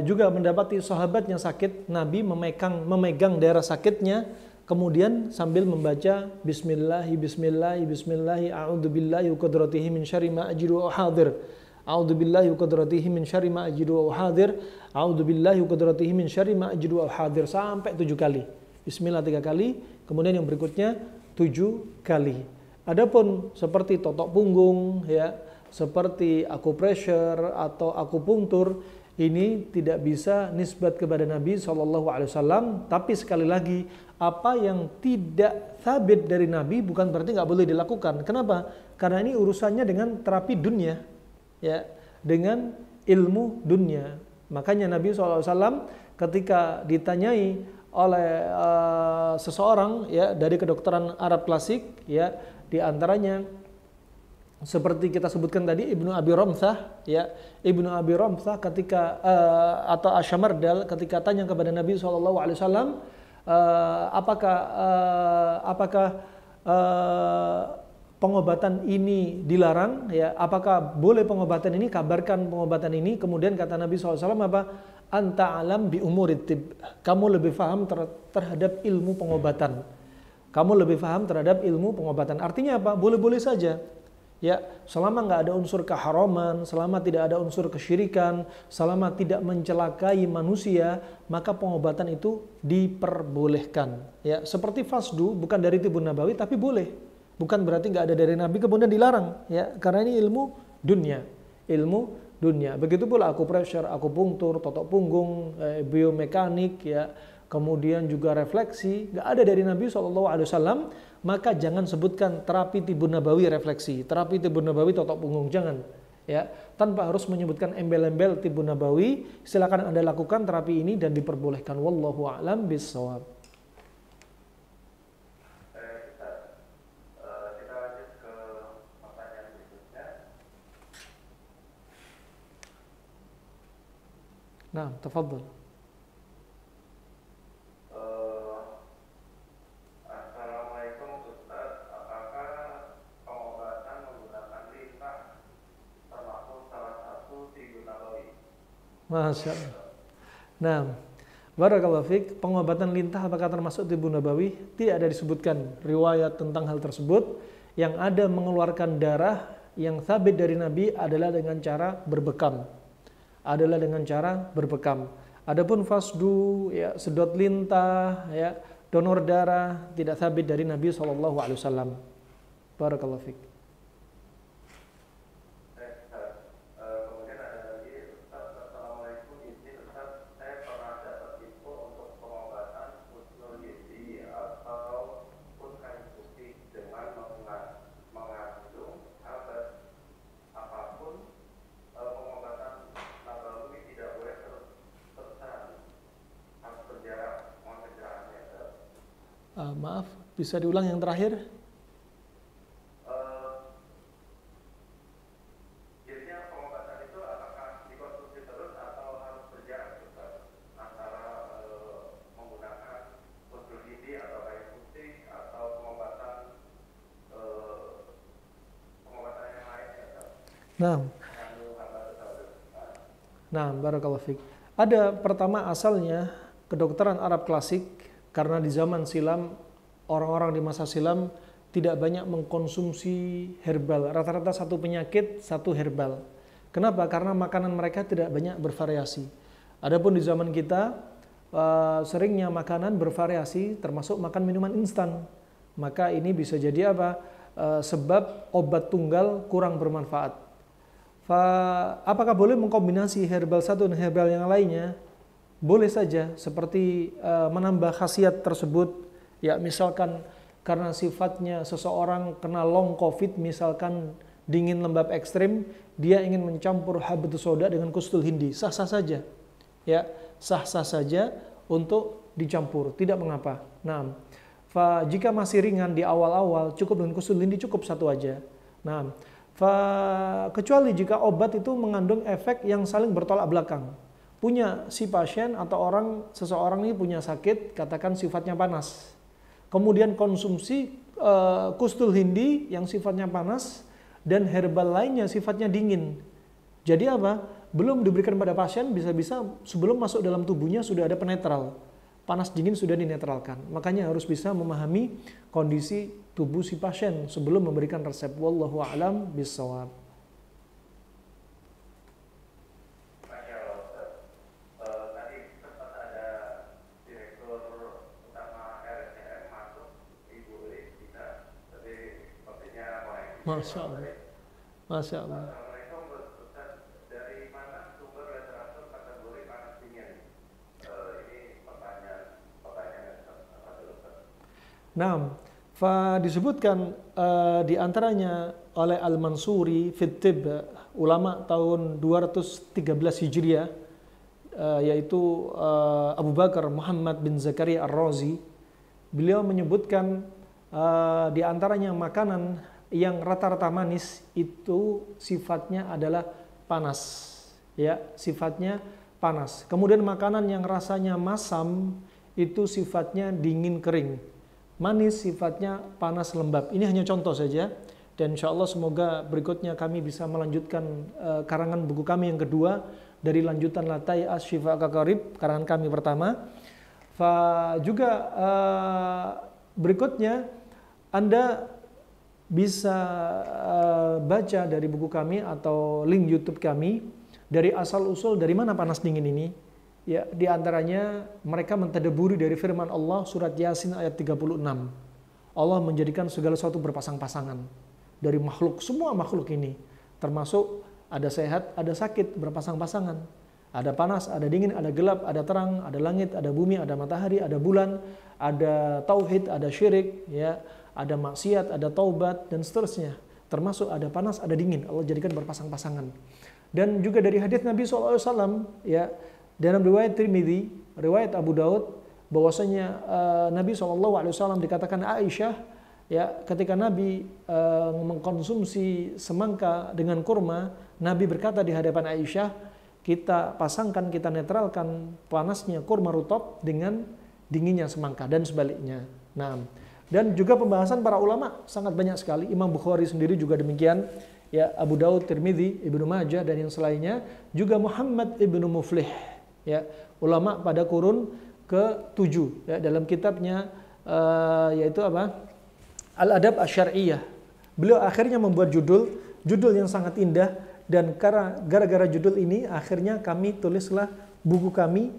A: juga mendapati sahabatnya sakit, Nabi memegang daerah sakitnya, kemudian sambil membaca Bismillahi, Bismillahi, Bismillahi, A'udzubillahi wa qudratihi min syarri ma ajidu wa hadir. A'udzubillahi wa qudratihi min syarri ma ajidu wa hadir. A'udzubillahi wa qudratihi min syarri ma ajidu wa hadir, sampai 7 kali. Bismillah 3 kali, kemudian yang berikutnya 7 kali. Adapun seperti totok punggung, ya, seperti akupressure atau akupunktur, ini tidak bisa nisbat kepada Nabi SAW. Tapi sekali lagi, apa yang tidak sabit dari Nabi bukan berarti nggak boleh dilakukan. Kenapa? Karena ini urusannya dengan terapi dunia, ya, dengan ilmu dunia. Makanya Nabi SAW ketika ditanyai oleh seseorang, ya, dari kedokteran Arab klasik, ya, di antaranya seperti kita sebutkan tadi Ibnu Abi Ramsah, ya, Ibnu Abi Ramsah ketika atau Asyamardal ketika tanya kepada Nabi SAW, apakah pengobatan ini dilarang, ya, apakah boleh pengobatan ini, kabarkan pengobatan ini. Kemudian kata Nabi SAW apa? Anta alam bi umurid tib. Kamu lebih paham terhadap ilmu pengobatan. Kamu lebih paham terhadap ilmu pengobatan. Artinya apa? Boleh-boleh saja. Ya, selama nggak ada unsur keharaman, selama tidak ada unsur kesyirikan, selama tidak mencelakai manusia, maka pengobatan itu diperbolehkan. Ya, seperti fasdu bukan dari tibbun nabawi tapi boleh. Bukan berarti nggak ada dari Nabi kemudian dilarang, ya, karena ini ilmu dunia, ilmu dunia. Begitu pula akupressure, akupunktur, totok punggung, biomekanik, ya, kemudian juga refleksi, nggak ada dari Nabi SAW. Maka jangan sebutkan terapi tibbun nabawi refleksi, terapi tibbun nabawi totok punggung, jangan, ya, tanpa harus menyebutkan embel-embel tibbun nabawi. Silakan Anda lakukan terapi ini dan diperbolehkan. Wallahu a'lam bishawab. Nah, tafadhal.
B: Assalamualaikum Ustaz, apakah pengobatan menggunakan lintah termasuk salah satu tibbun nabawi?
A: Masya Allah. Nah, Barakallahu fiik, pengobatan lintah apakah termasuk tibu nabawi? Tidak ada disebutkan riwayat tentang hal tersebut. Yang ada mengeluarkan darah yang sabit dari Nabi adalah dengan cara berbekam. Adapun fasdu, ya, sedot lintah, ya, donor darah tidak sabit dari Nabi SAW. Barakallahu fiik.
B: Kemudian ada lagi, Ustaz, Assalamualaikum, izin Ustaz, saya pernah dapat info untuk pengobatan husnul gizi ataupun kain putih dengan mengandung apapun, pengobatan nabawi tidak boleh terus-terusan, harus berjarak, mohon penjelasannya, Ustaz.
A: Maaf, bisa diulang yang terakhir?
B: Jadinya pengobatan itu apakah dikonsumsi terus atau harus berjarak, Ustaz, antara menggunakan husnul gizi atau kain putih atau pengobatan yang lain, ya, Ustaz?
A: Nah,
B: Mengandung obat-obat.
A: Nah, barakallahu fiik. Ada pertama asalnya kedokteran Arab klasik, karena di zaman silam orang-orang di masa silam tidak banyak mengkonsumsi herbal. Rata-rata satu penyakit, satu herbal. Kenapa? Karena makanan mereka tidak banyak bervariasi. Adapun di zaman kita seringnya makanan bervariasi, termasuk makan minuman instan. Maka ini bisa jadi apa? Sebab obat tunggal kurang bermanfaat. Apakah boleh mengkombinasi herbal satu dan herbal yang lainnya? Boleh saja, seperti menambah khasiat tersebut. Ya, misalkan karena sifatnya seseorang kena long covid, misalkan dingin lembab ekstrim, dia ingin mencampur habatus sauda dengan kustul hindi, sah-sah saja. Ya, sah-sah saja untuk dicampur, tidak mengapa. Nah, jika masih ringan di awal-awal, cukup dengan kustul hindi, cukup satu aja. Nah, kecuali jika obat itu mengandung efek yang saling bertolak belakang. Punya si pasien atau seseorang ini punya sakit, katakan sifatnya panas. Kemudian konsumsi kustul hindi yang sifatnya panas dan herbal lainnya sifatnya dingin. Jadi apa? Belum diberikan pada pasien, bisa-bisa sebelum masuk dalam tubuhnya sudah ada penetral. Panas dingin sudah dinetralkan. Makanya harus bisa memahami kondisi tubuh si pasien sebelum memberikan resep. Wallahu a'lam bishawab.
B: Masya Allah, Ustaz. Tadi sempat ada Direktur Utama RSCM masuk, Ibu Rizkina, tapi sepertinya
A: Masya Allah. Masya Allah.
B: Assalamualaikum, Ustaz. Dari mana sumber literatur kategori panas dingin? Ini pertanyaan Ustaz.
A: Nah, disebutkan di antaranya oleh Al-Mansuri fit Tib, ulama tahun 213 Hijriah, yaitu Abu Bakar Muhammad bin Zakaria Ar-Razi. Beliau menyebutkan di antaranya makanan yang rata-rata manis itu sifatnya adalah panas, ya, sifatnya panas. Kemudian makanan yang rasanya masam itu sifatnya dingin kering. Manis sifatnya panas lembab. Ini hanya contoh saja, dan insya Allah semoga berikutnya kami bisa melanjutkan karangan buku kami yang kedua dari lanjutan Latai Asy-Syifa Kakarib, karangan kami pertama. Juga berikutnya Anda bisa baca dari buku kami atau link YouTube kami dari asal usul dari mana panas dingin ini. Ya, di antaranya mereka mentadaburi dari firman Allah surat Yasin ayat 36. Allah menjadikan segala sesuatu berpasang-pasangan dari makhluk, semua makhluk ini, termasuk ada sehat, ada sakit, berpasang-pasangan. Ada panas, ada dingin, ada gelap, ada terang, ada langit, ada bumi, ada matahari, ada bulan, ada tauhid, ada syirik, ya, ada maksiat, ada taubat, dan seterusnya. Termasuk ada panas, ada dingin. Allah jadikan berpasang-pasangan. Dan juga dari hadits Nabi SAW, ya, dalam riwayat Tirmidzi, riwayat Abu Daud, bahwasanya Nabi SAW dikatakan Aisyah, ya, ketika Nabi mengkonsumsi semangka dengan kurma, Nabi berkata di hadapan Aisyah, kita pasangkan, kita netralkan panasnya kurma rutab dengan dinginnya semangka, dan sebaliknya. Nah, dan juga pembahasan para ulama sangat banyak sekali. Imam Bukhari sendiri juga demikian, ya, Abu Daud, Tirmidzi, Ibnu Majah, dan yang selainnya. Juga Muhammad ibnu Muflih, Ya, ulama pada kurun ke-7 ya, dalam kitabnya yaitu apa? Al-Adab Asy-Syar'iyyah. Beliau akhirnya membuat judul yang sangat indah, dan gara-gara judul ini akhirnya kami tulislah buku kami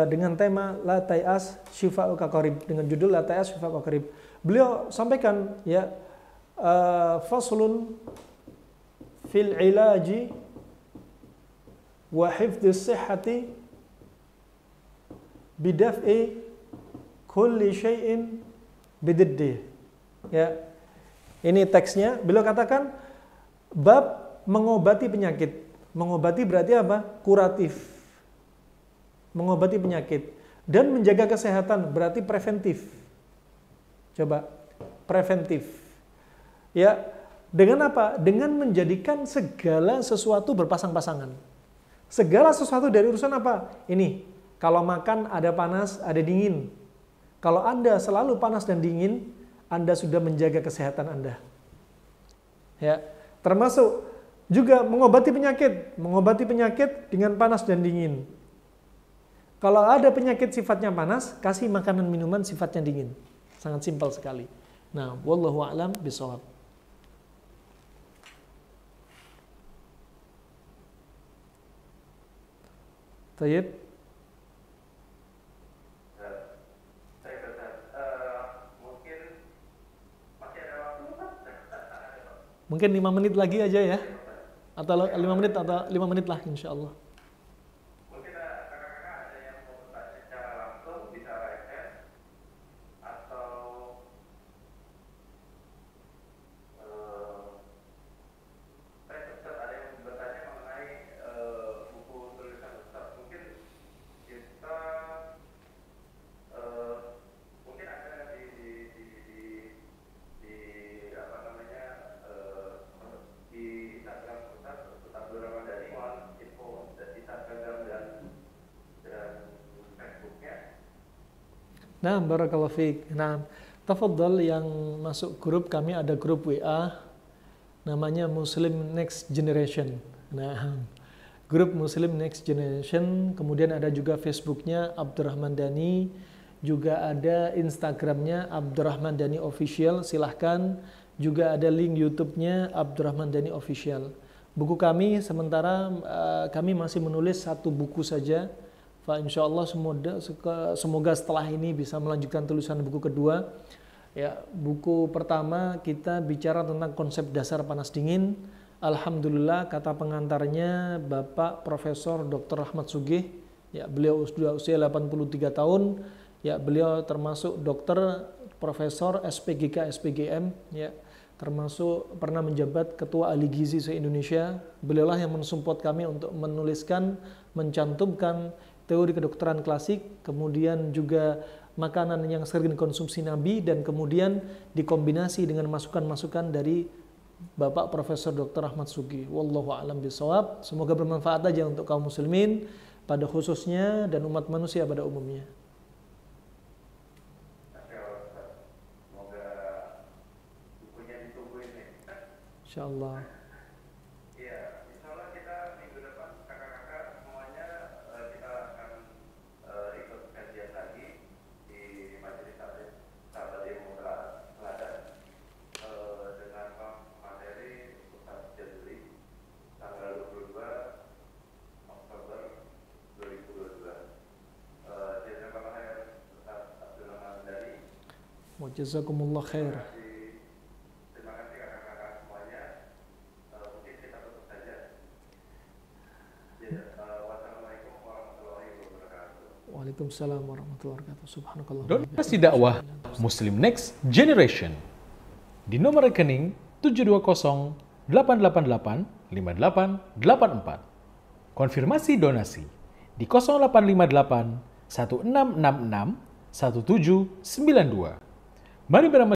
A: dengan tema La Tay'as Syifa'uka Qarib, dengan judul La Tay'as Syifa'uka Qarib. Beliau sampaikan ya, faslun fil ilaji wa hifdhis sihhati bidaf'i kulli syai'in bididdi. Ya. Ini teksnya, beliau katakan bab mengobati penyakit. Mengobati berarti apa? Kuratif. Mengobati penyakit. Dan menjaga kesehatan berarti preventif. Coba, preventif. Ya, dengan apa? Dengan menjadikan segala sesuatu berpasang-pasangan. Segala sesuatu dari urusan apa? Ini, kalau makan ada panas, ada dingin. Kalau Anda selalu panas dan dingin, Anda sudah menjaga kesehatan Anda. Ya, termasuk juga mengobati penyakit dengan panas dan dingin. Kalau ada penyakit sifatnya panas, kasih makanan minuman sifatnya dingin. Sangat simpel sekali. Nah, wallahu a'lam bishawab. Tayyib. Mungkin 5 menit lagi aja ya. Atau 5 menit atau 5 menit lah insya Allah.
B: Mungkin kakak-kakak ada yang mau bertanya secara langsung, bisa live chat, atau Ustaz ada yang bertanya mengenai buku tulisan Ustaz. Mungkin kita mungkin ada di apa namanya di Instagram Ustaz Abdul Ramadhani, mohon info di Instagram dan Facebooknya.
A: Nah, barakallahu fiik. Nah, tafadhal yang masuk grup kami, ada grup WA namanya Muslim Next Generation. Nah, grup Muslim Next Generation, kemudian ada juga Facebooknya Abdurrahman Dhani, juga ada Instagramnya Abdurrahman Dhani Official, silahkan. Juga ada link YouTube-nya Abdurrahman Dhani Official. Buku kami sementara kami masih menulis 1 buku saja. Fa insyaallah semoga setelah ini bisa melanjutkan tulisan buku kedua. Ya, buku pertama kita bicara tentang konsep dasar panas dingin. Alhamdulillah kata pengantarnya Bapak Profesor Dr. Ahmad Sugih. Ya, beliau sudah usia 83 tahun. Ya, beliau termasuk dokter, profesor, SPGK, SPGM, ya, termasuk pernah menjabat Ketua Ahli Gizi se-Indonesia. Beliaulah yang mensupport kami untuk menuliskan, mencantumkan teori kedokteran klasik, kemudian juga makanan yang sering dikonsumsi Nabi, dan kemudian dikombinasi dengan masukan-masukan dari Bapak Profesor Dr. Ahmad Sugih. Wallahu a'lam bishawab. Semoga bermanfaat aja untuk kaum muslimin pada khususnya dan umat manusia pada umumnya. Insyaallah.
B: Iya, insyaallah kita minggu depan kakak-kakak semuanya kita akan ikut kajian lagi di Majelis Sahabat Ilmu Teladan dengan materi Ustaz Jazli tanggal 22 Oktober 2022. Jazakallah khair Ustaz Abdul Rahman Dhani.
A: Wa jazakumullah khair. Waalaikumsalam warahmatullahi wabarakatuh. Subhanakallah.
C: Donasi dakwah Muslim Next Generation di nomor rekening 720 888 5884. Konfirmasi donasi di 0858 1666 1792. Mari bersama